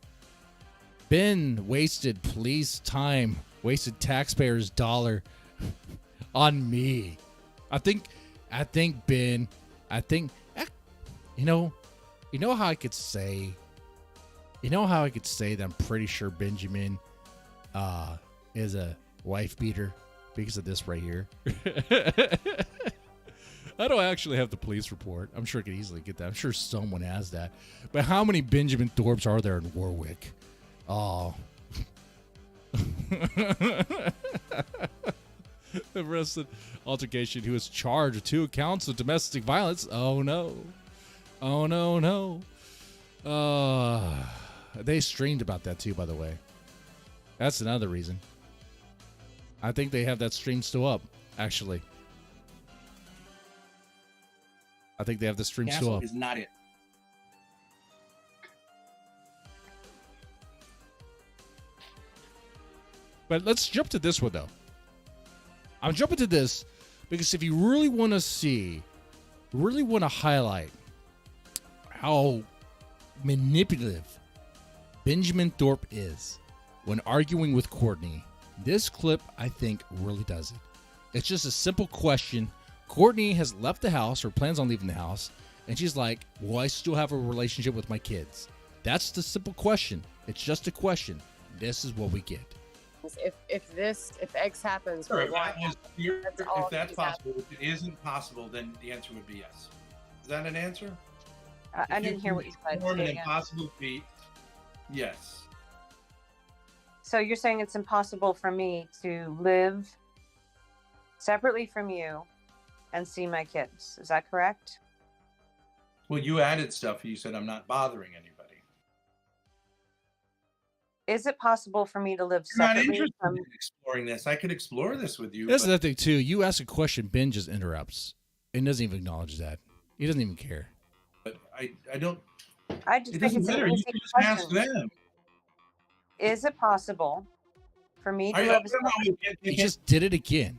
Ben wasted police time, wasted taxpayers' dollar on me. I think Ben, you know how I could say that I'm pretty sure Benjamin is a wife beater because of this right here. I don't actually have the police report. I'm sure I could easily get that. I'm sure someone has that. But how many Benjamin Thorpes are there in Warwick? Oh. Arrested altercation. He was charged with 2 counts of domestic violence. Oh no. Oh no. They streamed about that too, by the way. That's another reason. I think they have that stream still up, actually. I think they have the stream still up. Is not it. But let's jump to this one, though. I'm jumping to this because if you really want to see, really want to highlight how manipulative Benjamin Thorpe is when arguing with Courtney, this clip, I think, really does it. It's just a simple question. Courtney has left the house or plans on leaving the house, and she's like, will I still have a relationship with my kids? That's the simple question. It's just a question. This is what we get. If X happens, Sure, if that's that's possible. If it isn't possible, then the answer would be yes. Is that an answer? I didn't hear what you said. Perform an impossible feat. Yes. So you're saying it's impossible for me to live separately from you and see my kids. Is that correct? Well, you added stuff. You said I'm not bothering anybody. Is it possible for me to live I'm not separately interested from... in exploring this. I could explore this with you. That's but- the thing too. You ask a question, Ben just interrupts and doesn't even acknowledge that. He doesn't even care. But I don't. I just It think doesn't it's an matter. You easy can just question. ask them. Is it possible for me to I live don't know. He just did it again.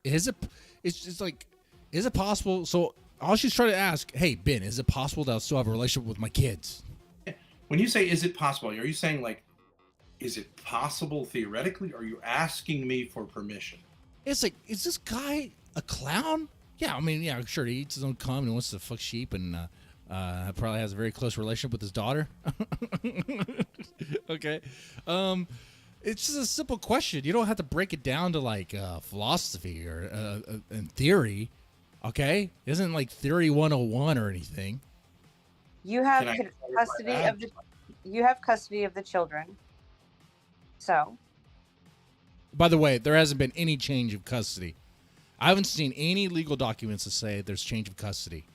Is it? It's just like, is it possible? So all she's trying to ask, hey Ben, is it possible that I'll still have a relationship with my kids? When you say, is it possible? Are you saying like, is it possible theoretically? Or are you asking me for permission? It's like, is this guy a clown? Yeah, I mean, yeah, sure. He eats his own cum and wants to fuck sheep, and probably has a very close relationship with his daughter. Okay, it's just a simple question. You don't have to break it down to like philosophy or in theory. Okay, it isn't like theory 101 or anything. You have Can I custody clarify of the... You have custody of the children. So... By the way, there hasn't been any change of custody. I haven't seen any legal documents that say there's change of custody.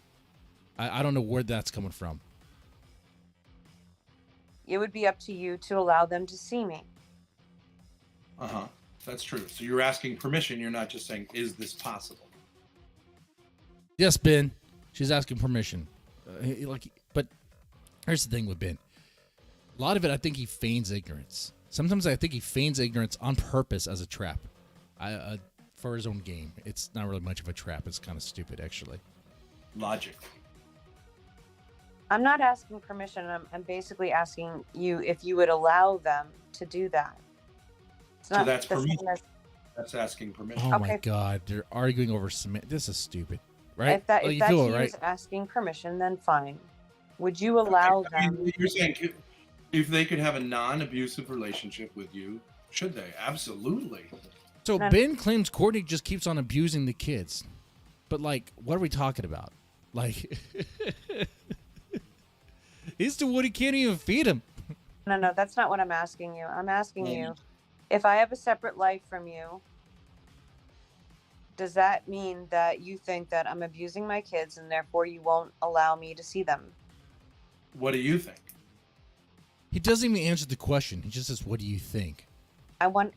I don't know where that's coming from. it would be up to you to allow them to see me. Uh-huh. That's true. So you're asking permission. You're not just saying, is this possible? Yes, Ben. She's asking permission. But here's the thing with Ben. A lot of it, I think he feigns ignorance. Sometimes I think he feigns ignorance on purpose as a trap. For his own game. It's not really much of a trap. It's kind of stupid, actually. Logic. I'm not asking permission. I'm basically asking you if you would allow them to do that. It's So not that's the same permission. as- That's asking permission. Oh my Okay. God. They're arguing over cement. This is stupid. Right? If, that, Like, if you that's feel you it, right? asking permission, then fine. Would you allow I them? mean, you're saying if they could have a non-abusive relationship with you, should they? Absolutely. So Ben claims Courtney just keeps on abusing the kids. But, like, what are we talking about? Like, he's the one who can't even feed him. No, that's not what I'm asking you. I'm asking you, if I have a separate life from you, does that mean that you think that I'm abusing my kids and therefore you won't allow me to see them? What do you think? He doesn't even answer the question. He just says, what do you think? I want...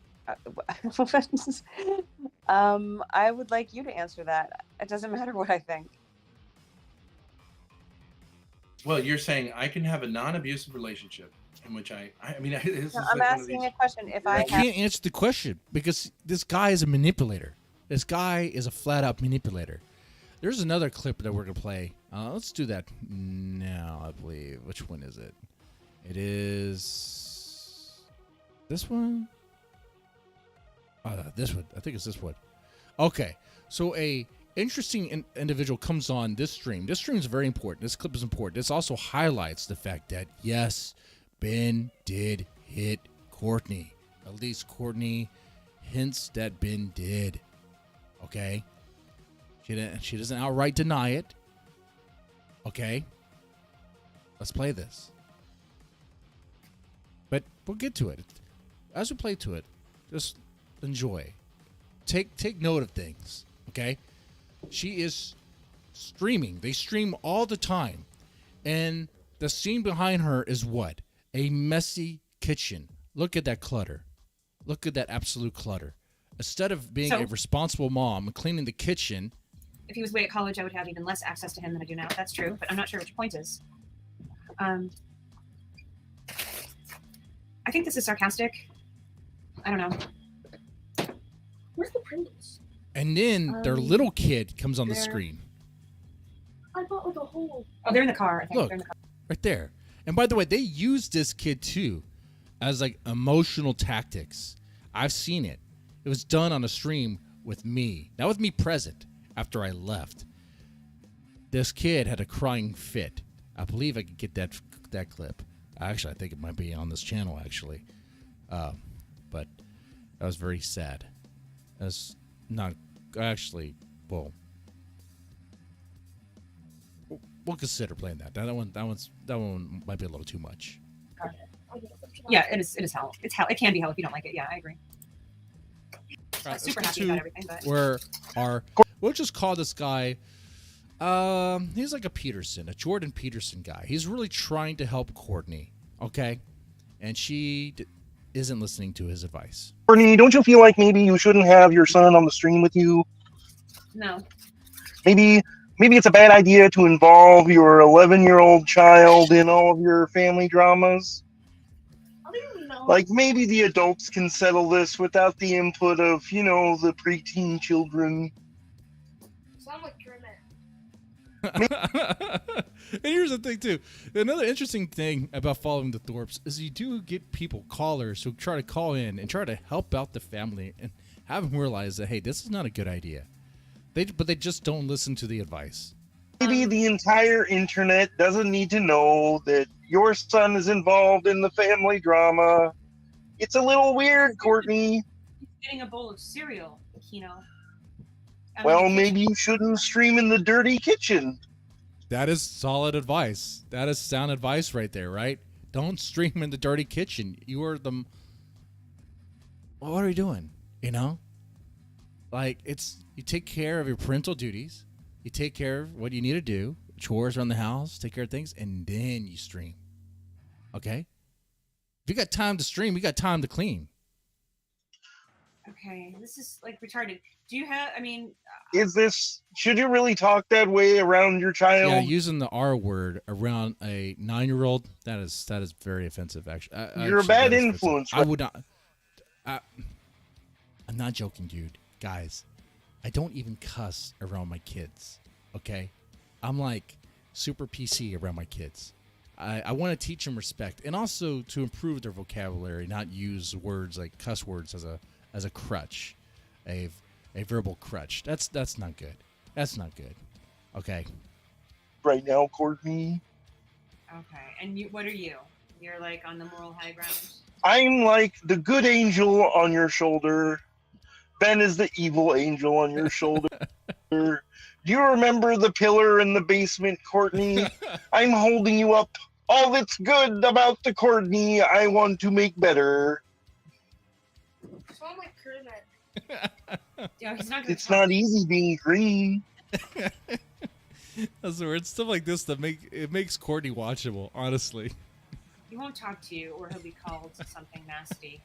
I would like you to answer that. It doesn't matter what I think. Well, you're saying I can have a non-abusive relationship in which I mean, this is No, like I'm one of asking these- a question. If I I have... can't answer the question because this guy is a manipulator. This guy is a flat-out manipulator. There's another clip that we're going to play. Let's do that now, I believe. Which one is it? It is this one? This one. I think it's this one. Okay. So a interesting individual comes on this stream. This stream is very important. This clip is important. This also highlights the fact that, yes, Ben did hit Courtney. At least Courtney hints that Ben did. Okay? She doesn't outright deny it. Okay? Let's play this. But we'll get to it. As we play to it, just enjoy. Take note of things. Okay? She is streaming. They stream all the time. And the scene behind her is what? A messy kitchen. Look at that clutter. Look at that absolute clutter. Instead of being a responsible mom and cleaning the kitchen. If he was away at college, I would have even less access to him than I do now. That's true, but I'm not sure which point is. I think this is sarcastic. I don't know. Where's the Pringles? And then their little kid comes on the screen. I bought like a whole... Oh, they're in the car, I think. Look, They're in the car. right there. And by the way, they use this kid too as like emotional tactics. I've seen it. It was done on a stream with me. Not with me present after I left. This kid had a crying fit. I believe I could get that clip. Actually, I think it might be on this channel, actually. But that was very sad. That's not actually, well, we'll consider playing that. That one might be a little too much. Yeah, it is hell. It's hell. It can be hell if you don't like it. Yeah, I agree. Right, Super happy about everything, but we'll just call this guy. He's like a Jordan Peterson guy. He's really trying to help Courtney, okay? And she isn't listening to his advice. Courtney, don't you feel like maybe you shouldn't have your son on the stream with you? no. Maybe it's a bad idea to involve your 11-year-old child in all of your family dramas. Like, maybe the adults can settle this without the input of, the preteen children. Sound like Kermit. And here's the thing, too. Another interesting thing about following the Thorpes is you do get callers who try to call in and try to help out the family and have them realize that, hey, this is not a good idea. But they just don't listen to the advice. Maybe the entire internet doesn't need to know that your son is involved in the family drama. It's a little weird, Courtney. He's getting a bowl of cereal, Well, maybe you shouldn't stream in the dirty kitchen. That is solid advice. That is sound advice right there, right? Don't stream in the dirty kitchen. You are the... Well, what are you doing? Like, you take care of your parental duties. You take care of what you need to do, chores around the house, take care of things, and then you stream. Okay? If you got time to stream, you got time to clean. Okay, this is like retarded. Do you have, Should you really talk that way around your child? Yeah, using the R word around a 9-year-old, that is very offensive, actually. You're a bad influence. I would not. I'm not joking, dude. Guys, I don't even cuss around my kids, okay? I'm like super PC around my kids. I want to teach them respect and also to improve their vocabulary, not use words like cuss words as a crutch, a verbal crutch. That's not good. That's not good. Okay. Right now, Courtney. Okay, and what are you? You're like on the moral high ground? I'm like the good angel on your shoulder. Ben is the evil angel on your shoulder. Do you remember the pillar in the basement, Courtney? I'm holding you up. All that's good about the Courtney, I want to make better. Sound like Kermit. It's not easy being green. That's the word. Stuff like this that makes Courtney watchable, honestly. He won't talk to you, or he'll be called something nasty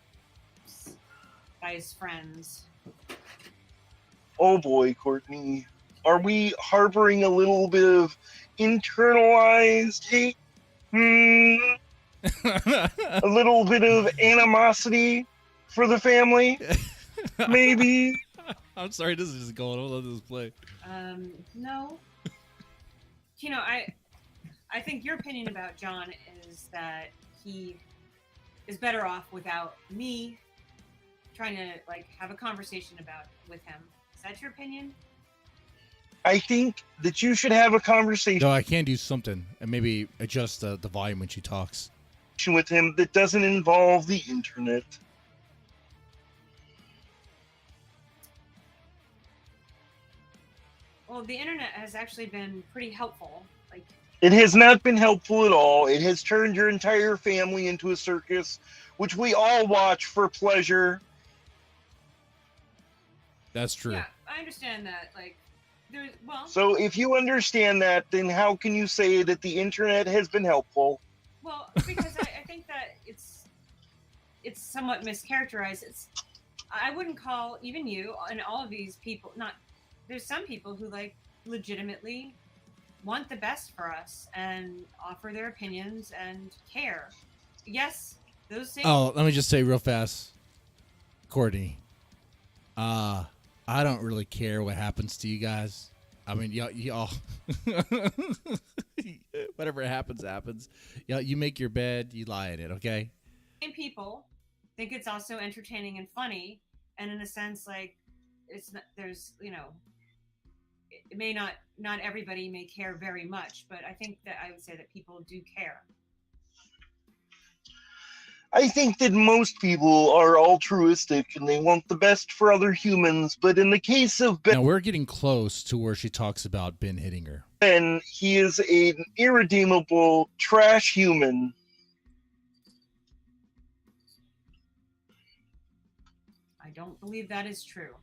by his friends. Oh boy, Courtney. Are we harboring a little bit of internalized hate? A little bit of animosity for the family? Maybe? I'm sorry, this is just going on. Let this play. No. I think your opinion about John is that he is better off without me trying to have a conversation with him. Is that your opinion? I think that you should have a conversation. No, I can do something and maybe adjust the volume when she talks. With him that doesn't involve the internet. Well, the internet has actually been pretty helpful. It has not been helpful at all. It has turned your entire family into a circus, which we all watch for pleasure. That's true. Yeah, I understand that. So if you understand that, then how can you say that the internet has been helpful? Well, because I think that it's somewhat mischaracterized. I wouldn't call even you and all of these people there's some people who legitimately want the best for us and offer their opinions and care. Yes, those same. Oh, let me just say real fast, Courtney. I don't really care what happens to you guys. I mean, y'all whatever happens. You make your bed, you lie in it, okay? Same people think it's also entertaining and funny, and in a sense, it's not, there's, it may not everybody may care very much, but I think that I would say that people do care. I think that most people are altruistic and they want the best for other humans, but in the case of Ben... Now, we're getting close to where she talks about Ben hitting her. Ben, he is an irredeemable trash human. don't believe that is true.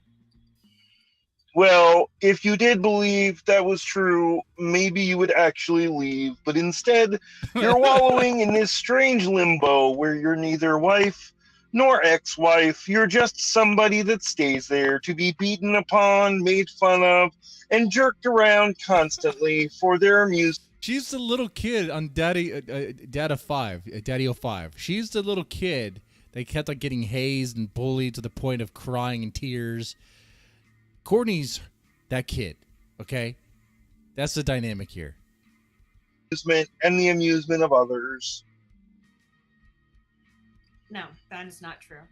Well, if you did believe that was true, maybe you would actually leave. But instead, you're wallowing in this strange limbo where you're neither wife nor ex-wife. You're just somebody that stays there to be beaten upon, made fun of, and jerked around constantly for their amusement. She's the little kid on Daddyofive. She's the little kid that kept on getting hazed and bullied to the point of crying in tears. Courtney's that kid, okay? That's the dynamic here. And the amusement of others. No, that is not true.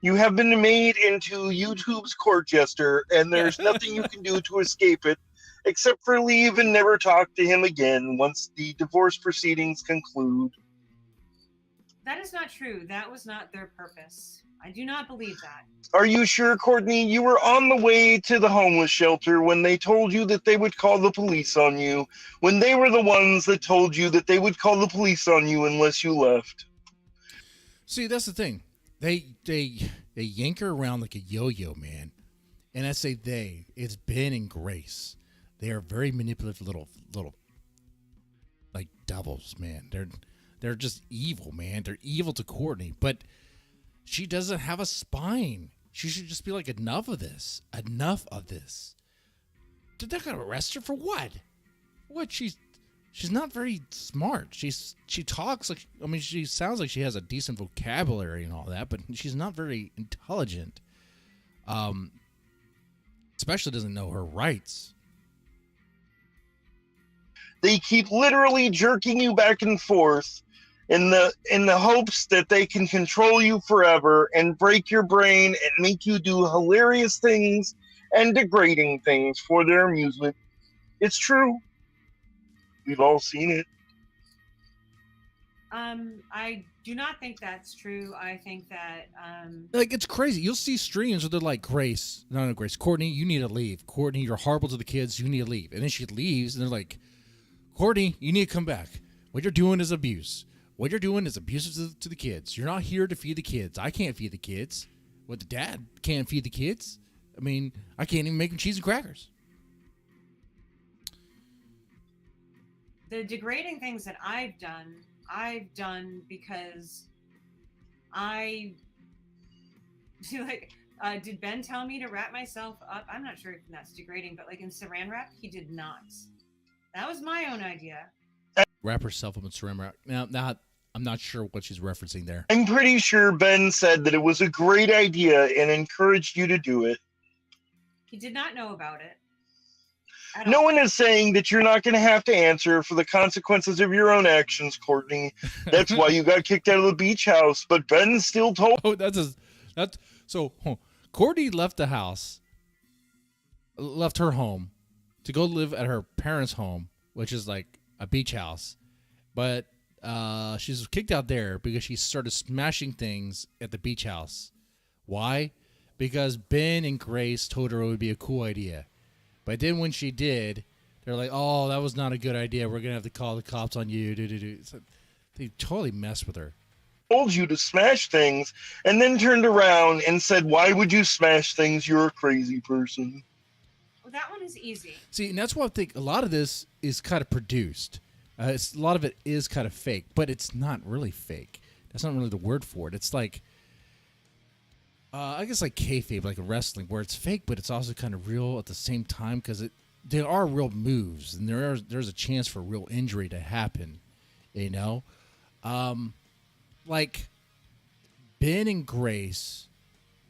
You have been made into YouTube's court jester, and there's nothing you can do to escape it, except for leave and never talk to him again once the divorce proceedings conclude. That is not true. That was not their purpose. I do not believe that. Are you sure, Courtney? You were on the way to the homeless shelter when they told you that they would call the police on you, when they were the ones that told you that they would call the police on you unless you left. See, that's the thing. They yank her around like a yo-yo, man. And I say they. It's Ben and Grace. They are very manipulative little like devils, man. They're just evil, man. They're evil to Courtney, but she doesn't have a spine. She should just be like, enough of this. Enough of this. They're gonna arrest her for what? What? She's not very smart. She talks like, I mean, she sounds like she has a decent vocabulary and all that, but she's not very intelligent. Especially doesn't know her rights. They keep literally jerking you back and forth in the hopes that they can control you forever and break your brain and make you do hilarious things and degrading things for their amusement. It's true. We've all seen it. I do not think that's true. I think that like, it's crazy. You'll see streams where they're like, Grace, Courtney, you need to leave. Courtney, you're horrible to the kids. You need to leave. And then she leaves, and they're like, Courtney, you need to come back. What you're doing is abuse. What you're doing is abusive to the kids. You're not here to feed the kids. I can't feed the kids. What, the dad can't feed the kids? I mean, I can't even make them cheese and crackers. the degrading things that I've done because I like. Did Ben tell me to wrap myself up? I'm not sure if that's degrading, but like in saran wrap, he did not. That was my own idea. Wrap herself up in saran wrap. Now, I'm not sure what she's referencing there. I'm pretty sure Ben said that it was a great idea and encouraged you to do it. He did not know about it. No one is saying that you're not going to have to answer for the consequences of your own actions, Courtney. That's why you got kicked out of the beach house, but Ben still told... Oh, so Courtney left the house, left her home to go live at her parents' home, which is like a beach house. But she's kicked out there because she started smashing things at the beach house. Why? Because Ben and Grace told her it would be a cool idea. But then when she did, they're like, oh, that was not a good idea. We're going to have to call the cops on you. So they totally messed with her. Told you to smash things and then turned around and said, why would you smash things? You're a crazy person. Well, that one is easy. See, and that's why I think a lot of this is kind of produced. A lot of it is kind of fake, but it's not really fake. That's not really the word for it. It's like, I guess like kayfabe, like wrestling, where it's fake, but it's also kind of real at the same time because there are real moves and there's a chance for real injury to happen, you know? Like Ben and Grace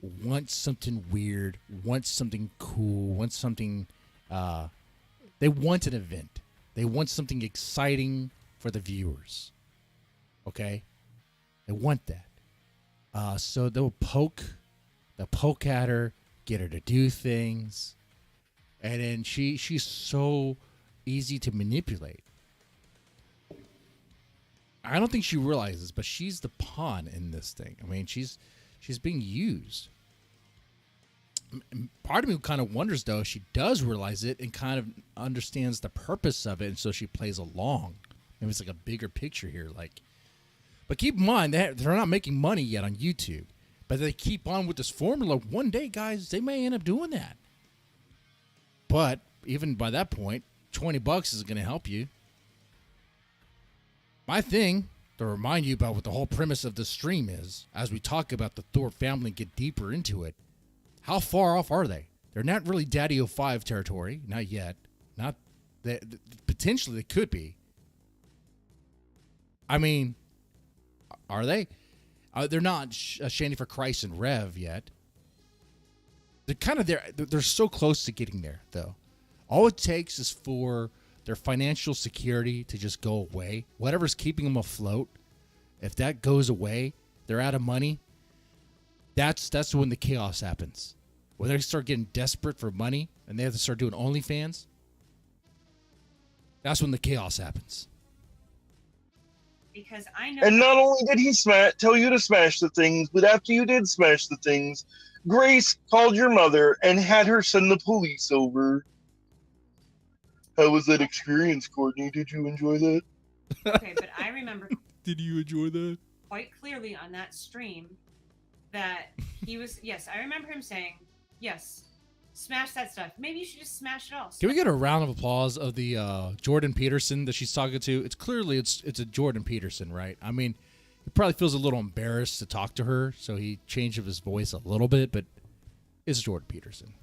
want something weird, want something cool, want something, they want an event. They want something exciting for the viewers. Okay? They want that. So they'll poke at her, get her to do things, and then she's so easy to manipulate. I don't think she realizes, but she's the pawn in this thing. I mean, she's being used. Part of me kind of wonders, though, if she does realize it and kind of understands the purpose of it, and so she plays along. Maybe it's like a bigger picture here. Like, but keep in mind, they're not making money yet on YouTube. But they keep on with this formula. One day, guys, they may end up doing that. But even by that point, $20 is going to help you. My thing to remind you about what the whole premise of this stream is, as we talk about the Thorpe family and get deeper into it, how far off are they? They're not really Daddyofive territory, not yet. Not that potentially they could be. I mean, are they? They're not Shanny4Christ and Rev yet. They're kind of there. They're so close to getting there, though. All it takes is for their financial security to just go away. Whatever's keeping them afloat, if that goes away, they're out of money. That's when the chaos happens. When they start getting desperate for money and they have to start doing OnlyFans, that's when the chaos happens. Because I know. And not only did he tell you to smash the things, but after you did smash the things, Grace called your mother and had her send the police over. How was that experience, Courtney? Did you enjoy that? Okay, but I remember. Did you enjoy that? Quite clearly on that stream that he was. Yes, I remember him saying, "Yes, smash that stuff. Maybe you should just smash it all." Can we get a round of applause of the Jordan Peterson that she's talking to? It's clearly it's a Jordan Peterson, right? I mean, he probably feels a little embarrassed to talk to her, so he changed up his voice a little bit, but it's Jordan Peterson.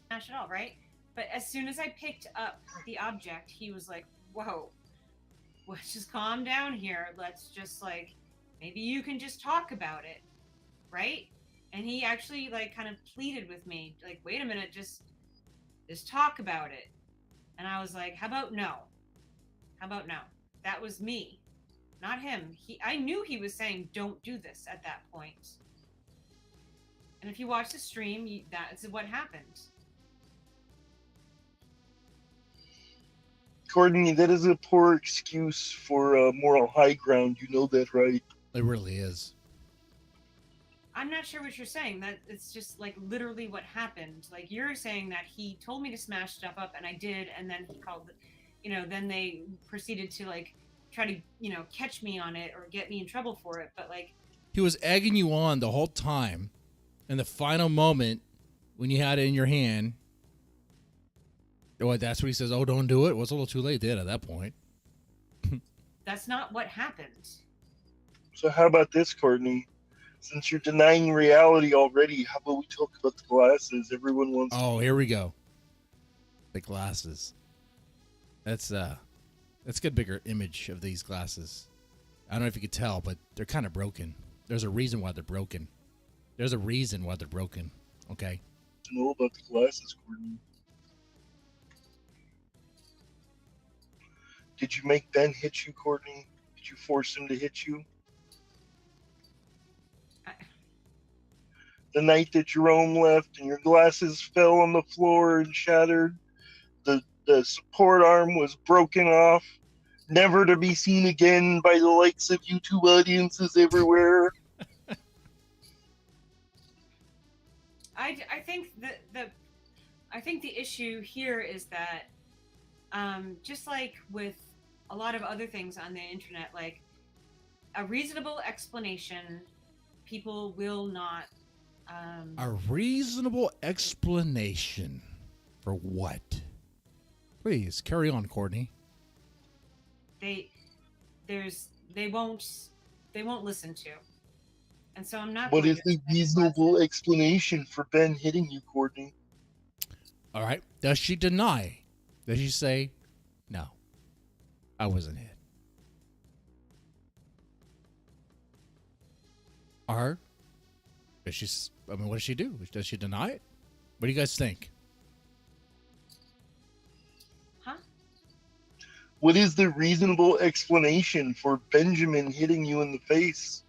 Smash it all, right? But as soon as I picked up the object, he was like, "Whoa, let's just calm down here. Let's just like, maybe you can just talk about it, right?" And he actually like kind of pleaded with me, like, "Wait a minute, just talk about it." And I was like, "How about no? How about no?" That was me, not him. I knew he was saying, "Don't do this" at that point. And if you watch the stream, that's what happened. Courtney, that is a poor excuse for moral high ground. You know that, right? It really is. I'm not sure what you're saying. That it's just like literally what happened. Like you're saying that he told me to smash stuff up and I did, and then he called, then they proceeded to like try to, catch me on it or get me in trouble for it. But like He was egging you on the whole time, and the final moment when you had it in your hand, that's what he says, "Oh, don't do it." Well, it's a little too late then at that point. that's not what happened. So how about this, Courtney? Since you're denying reality already, how about we talk about the glasses? Everyone wants. Oh, here we go. The glasses. Let's get a bigger image of these glasses. I don't know if you could tell, but they're kind of broken. There's a reason why they're broken. There's a reason why they're broken. Okay. To know about the glasses, Courtney. Did you make Ben hit you, Courtney? Did you force him to hit you? The night that Jerome left and your glasses fell on the floor and shattered, the support arm was broken off, never to be seen again by the likes of YouTube audiences everywhere. I think the issue here is that just like with a lot of other things on the internet, like a reasonable explanation, people will not. A reasonable explanation for what? Please carry on, Courtney. They won't listen to, and so I'm not. What is the reasonable explanation for Ben hitting you, Courtney? All right. Does she deny? Does she say, "No, I wasn't hit"? Or does she? I mean, what does she do? Does she deny it? What do you guys think? Huh? What is the reasonable explanation for Benjamin hitting you in the face?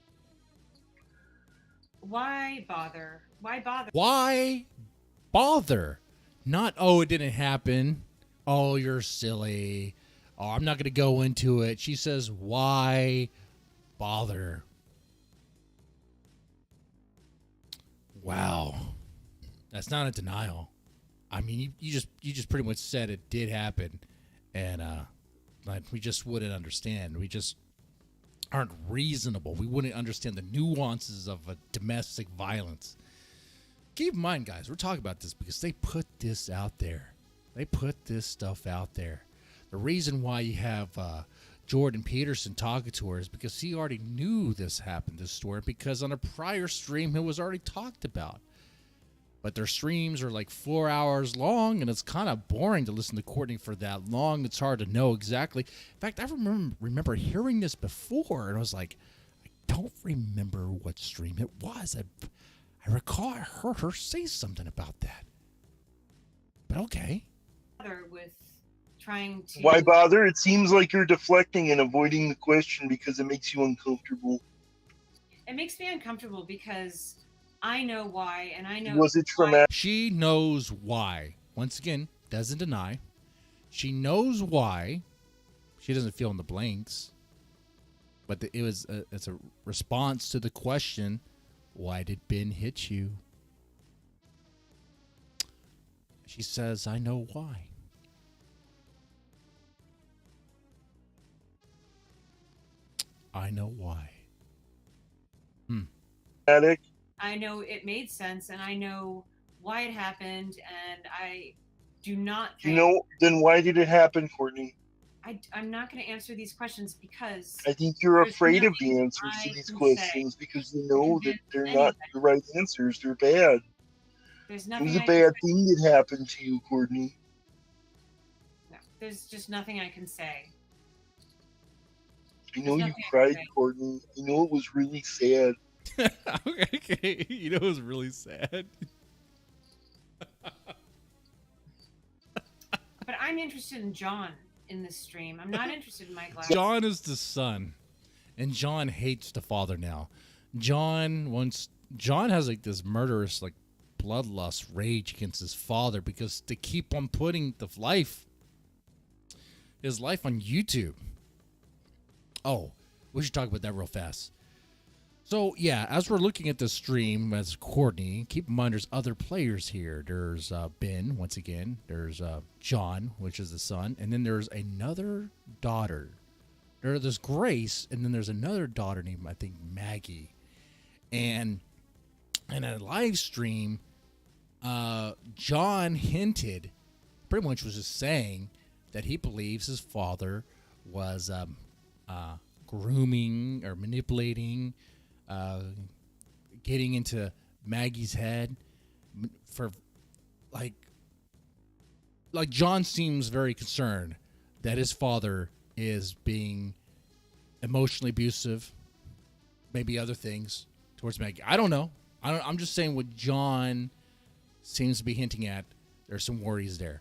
Why bother? Why bother? Why bother? Not, "Oh, it didn't happen. Oh, you're silly. Oh, I'm not going to go into it." She says, "Why bother?" Wow. That's not a denial. I mean, you just pretty much said it did happen, and like we just wouldn't understand. aren't reasonable. We wouldn't understand the nuances of a domestic violence. Keep in mind, guys, we're talking about this because they put this out there. They put this stuff out there. The reason why you have Jordan Peterson talking to her is because he already knew this happened, this story, because on a prior stream it was already talked about. But their streams are like 4 hours long, and it's kind of boring to listen to Courtney for that long. It's hard to know exactly. In fact, I remember hearing this before, and I was like, I don't remember what stream it was. I recall I heard her say something about that. But okay. With trying to. Why bother? It seems like you're deflecting and avoiding the question because it makes you uncomfortable. It makes me uncomfortable because I know why, and I know. Was it traumatic? She knows why. Once again, doesn't deny. She knows why. She doesn't fill in the blanks. But it's a response to the question, why did Ben hit you? She says, I know why. I know why. I know it made sense, and I know why it happened, and I do not think... Then why did it happen, Courtney? I'm not going to answer these questions because... I think you're afraid of the answers to these questions because you know that they're not the right answers. They're bad. There's It nothing was a bad thing that happened to you, Courtney. No, there's just nothing I can say. I know you cried, Courtney. I know it was really sad. Okay, you know it was really sad. But I'm interested in John in this stream. I'm not interested in Mike. John is the son, and John hates the father now. John has like this murderous like bloodlust rage against his father because they keep on putting his life on YouTube. Oh, we should talk about that real fast. So, yeah, as we're looking at the stream as Courtney, keep in mind there's other players here. There's Ben, once again. There's John, which is the son. And then there's another daughter. There's Grace, and then there's another daughter named, I think, Maggie. And in a live stream, John hinted, pretty much was just saying, that he believes his father was grooming or manipulating, getting into Maggie's head for like John seems very concerned that his father is being emotionally abusive, maybe other things towards Maggie. I don't know. I'm just saying what John seems to be hinting at. There's some worries there.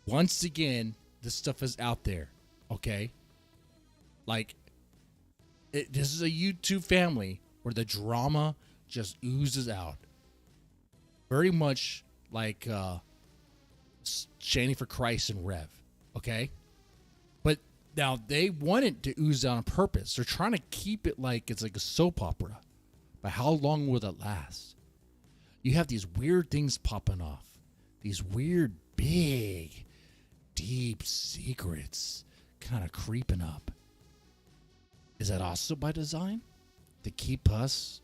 Once again, this stuff is out there, okay? Like, this is a YouTube family where the drama just oozes out. Very much like Shanny4Christ and Rev, okay? But now they want it to ooze out on purpose. They're trying to keep it like it's like a soap opera. But how long will it last? You have these weird things popping off. These weird, big, deep secrets kind of creeping up. Is that also by design? To keep us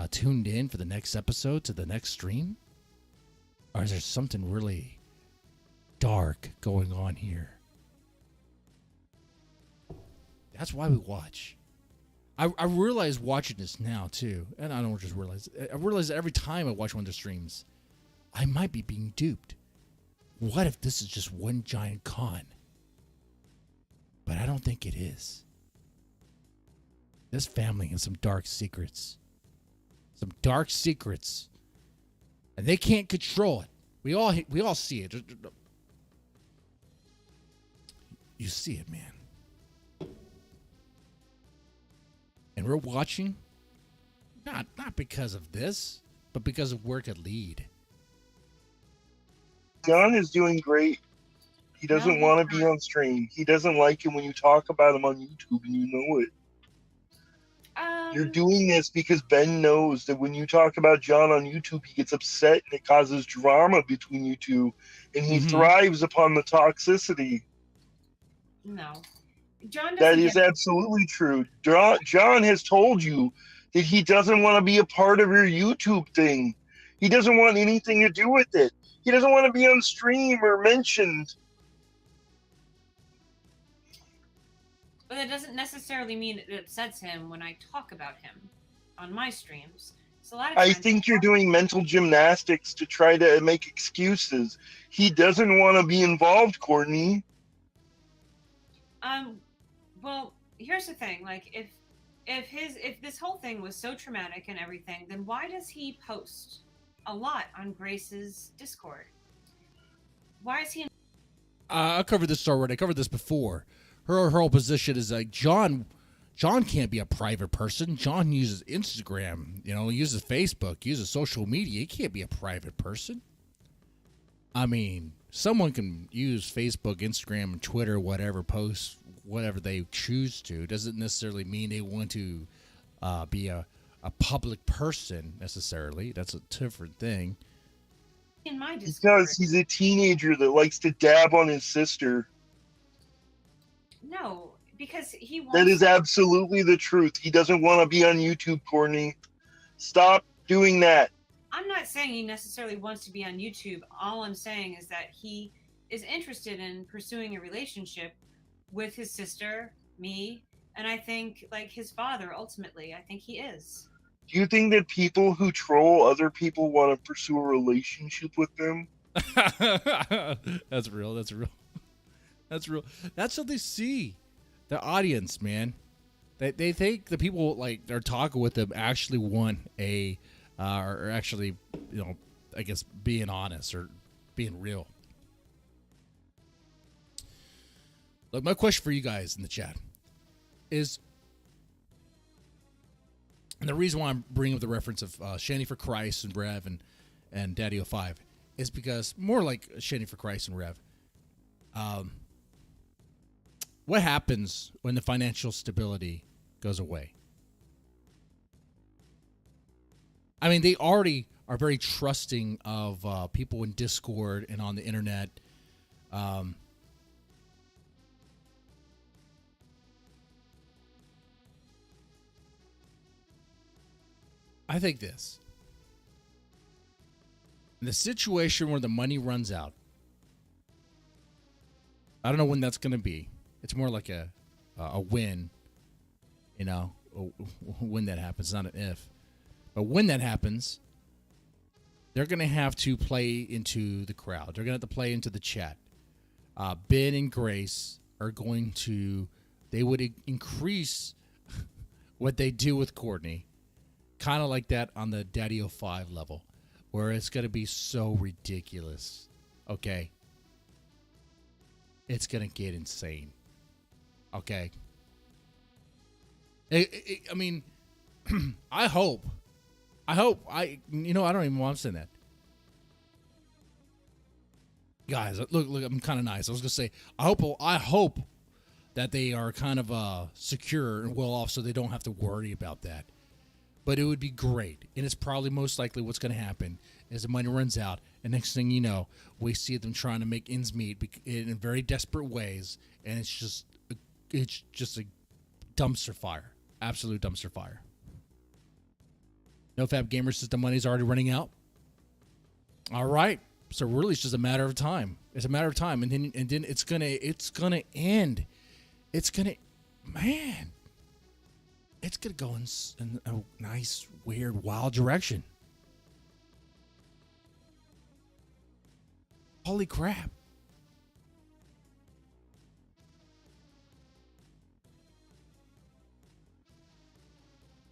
tuned in for the next episode to the next stream? Or is there something really dark going on here? That's why we watch. I realize watching this now too, and I don't just realize. I realize that every time I watch one of the streams, I might be being duped. What if this is just one giant con? But I don't think it is. This family has some dark secrets. Some dark secrets. And they can't control it. We all see it. You see it, man. And we're watching, not because of this, but because of where it could lead. John is doing great. He doesn't want to be on stream. He doesn't like it when you talk about him on YouTube, and you know it. You're doing this because Ben knows that when you talk about John on YouTube, he gets upset and it causes drama between you two, and he thrives upon the toxicity. No. John That doesn't is get it. absolutely true. John has told you that he doesn't want to be a part of your YouTube thing. He doesn't want anything to do with it. He doesn't want to be on stream or mentioned. But that doesn't necessarily mean it upsets him when I talk about him on my streams. So a lot of I times think you're doing mental gymnastics to try to make excuses. He doesn't want to be involved, Courtney. Well, here's the thing. Like, if this whole thing was so traumatic and everything, then why does he post a lot on Grace's Discord? Why is he? I covered this already. I covered this before. Her whole position is like John can't be a private person. John uses Instagram, uses Facebook, uses social media. He can't be a private person. I mean, someone can use Facebook, Instagram, and Twitter, whatever, post whatever they choose to. Doesn't necessarily mean they want to be a public person necessarily. That's a different thing. In my Discord. Because he's a teenager that likes to dab on his sister. No, because he wants. That is absolutely the truth. He doesn't want to be on YouTube, Courtney. Stop doing that. I'm not saying he necessarily wants to be on YouTube. All I'm saying is that he is interested in pursuing a relationship with his sister, me, and I think like his father ultimately. I think he is. Do you think that people who troll other people want to pursue a relationship with them? That's real. That's real. That's real. That's what they see. The audience, man. They think the people like they're talking with them actually want or actually, I guess being honest or being real. Look, my question for you guys in the chat is, and the reason why I'm bringing up the reference of Shanny4Christ and Rev and Daddyofive is because more like Shanny4Christ and Rev. What happens when the financial stability goes away? I mean, they already are very trusting of people in Discord and on the internet. I think this. In the situation where the money runs out, I don't know when that's going to be. It's more like a win, when that happens, not an if. But when that happens, they're going to have to play into the crowd. They're going to have to play into the chat. Ben and Grace are going to, they would increase what they do with Courtney, kind of like that on the Daddyofive level, where it's going to be so ridiculous. Okay? It's going to get insane. Okay? I mean, I hope, I don't even want to say that. Guys, look, I'm kind of nice. I was going to say, I hope that they are kind of secure and well off so they don't have to worry about that. But it would be great. And it's probably most likely what's going to happen is the money runs out. And next thing you know, we see them trying to make ends meet in very desperate ways. And it's just a dumpster fire. Absolute dumpster fire. NoFap Gamer says the money's already running out. All right. So really it's just a matter of time. It's a matter of time. And then it's gonna end. It's gonna go in a nice, weird, wild direction. Holy crap.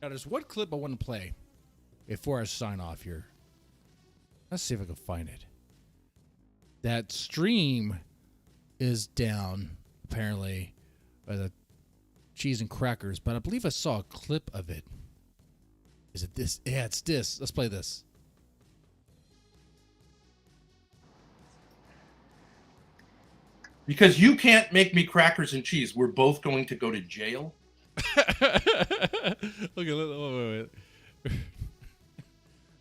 Now, there's one clip I want to play before I sign off here. Let's see if I can find it. That stream is down, apparently, by the cheese and crackers, but I believe I saw a clip of it. Is it this? Yeah, it's this. Let's play this. Because you can't make me crackers and cheese. We're both going to go to jail. Wait.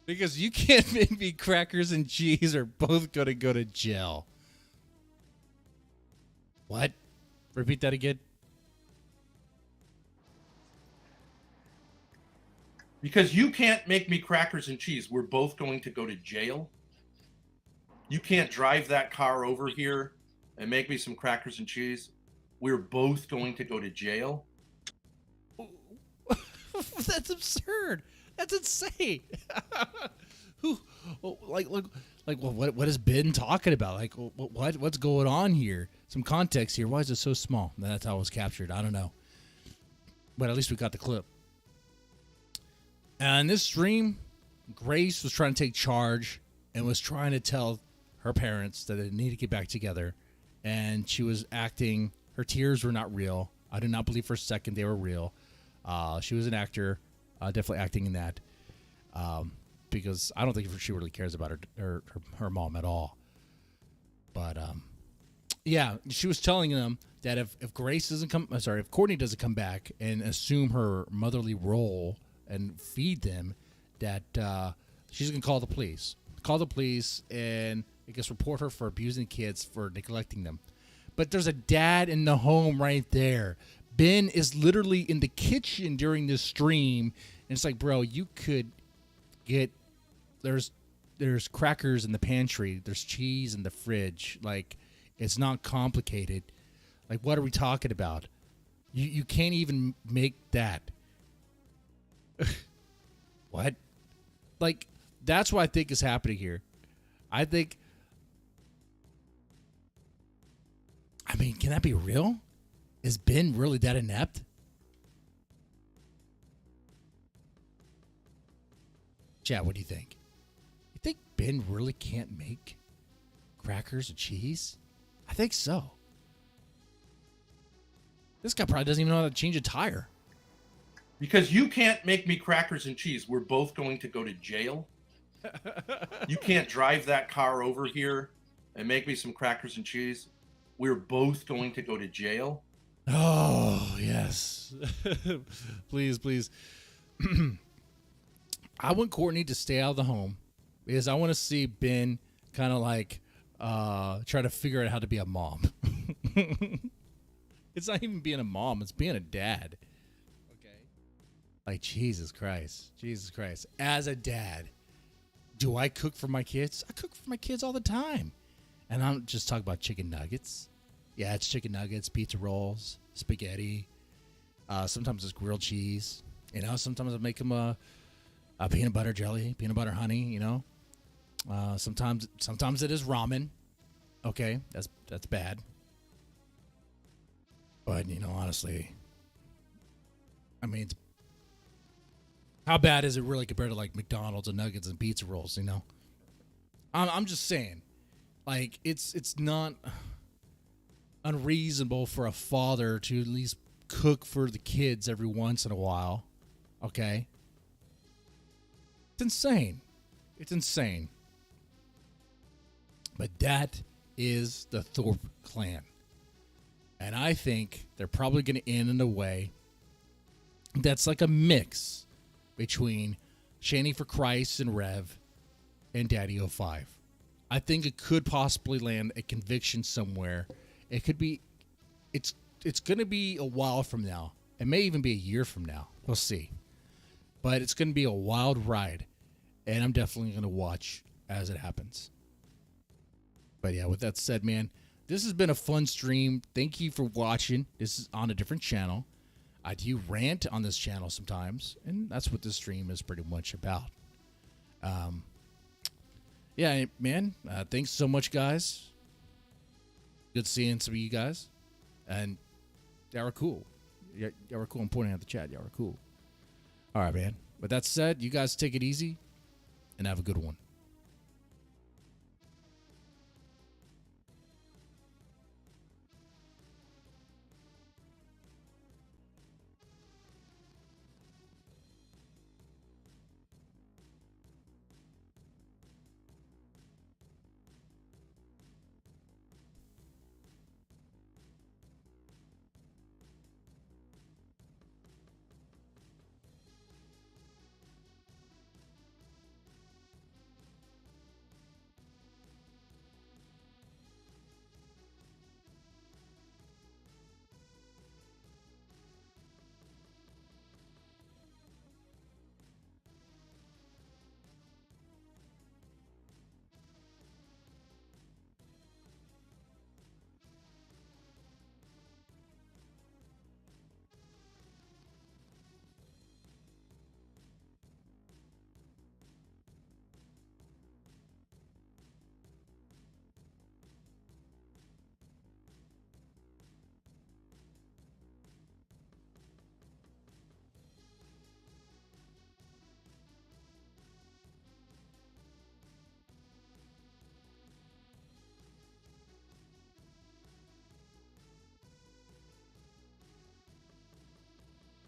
Because you can't make me crackers and cheese are both going to go to jail. What? Repeat that again. Because you can't make me crackers and cheese. We're both going to go to jail. You can't drive that car over here and make me some crackers and cheese. We're both going to go to jail. That's absurd. That's insane. Who, what has Ben talking about? Like, what's going on here? Some context here. Why is it so small? That's how it was captured. I don't know. But at least we got the clip. And in this stream, Grace was trying to take charge and was trying to tell her parents that they need to get back together. And she was acting, her tears were not real. I do not believe for a second they were real. She was an actor, definitely acting in that. Because I don't think she really cares about her mom at all. But yeah, she was telling them that if if Courtney doesn't come back and assume her motherly role and feed them, that she's gonna call the police. Call the police and I guess report her for abusing kids, for neglecting them. But there's a dad in the home right there. Ben is literally in the kitchen during this stream, and it's like, bro, you could get there's crackers in the pantry, there's cheese in the fridge. Like, it's not complicated. Like, what are we talking about? You can't even make that. What? Like, that's what I think is happening here. I mean, can that be real? Is Ben really that inept? Chad, what do you think? You think Ben really can't make crackers and cheese? I think so. This guy probably doesn't even know how to change a tire. Because you can't make me crackers and cheese. We're both going to go to jail. You can't drive that car over here and make me some crackers and cheese. We're both going to go to jail. Oh, yes. Please, please. I want Courtney to stay out of the home because I want to see Ben kind of like try to figure out how to be a mom. It's not even being a mom. It's being a dad. Okay. Like, Jesus Christ. Jesus Christ. As a dad, do I cook for my kids? I cook for my kids all the time. And I'm just talking about chicken nuggets. Yeah, it's chicken nuggets, pizza rolls, spaghetti. Sometimes it's grilled cheese. You know, sometimes I make them a peanut butter jelly, peanut butter honey, you know. Sometimes it is ramen. Okay, that's bad. But, you know, honestly, I mean, how bad is it really compared to like McDonald's and nuggets and pizza rolls, you know? I'm just saying, like, it's not unreasonable for a father to at least cook for the kids every once in a while. Okay? It's insane. It's insane. But that is the Thorpe clan. And I think they're probably going to end in a way that's like a mix between Shanny4Christ and Rev and Daddyofive. I think it could possibly land a conviction somewhere. It could be, it's going to be a while from now. It may even be a year from now. We'll see. But it's going to be a wild ride. And I'm definitely going to watch as it happens. But yeah, with that said, man, this has been a fun stream. Thank you for watching. This is on a different channel. I do rant on this channel sometimes, and that's what this stream is pretty much about. Yeah, man, thanks so much, guys. Good seeing some of you guys. And y'all are cool. Y'all are cool. I'm pointing at the chat. Y'all are cool. All right, man. With that said, you guys take it easy and have a good one.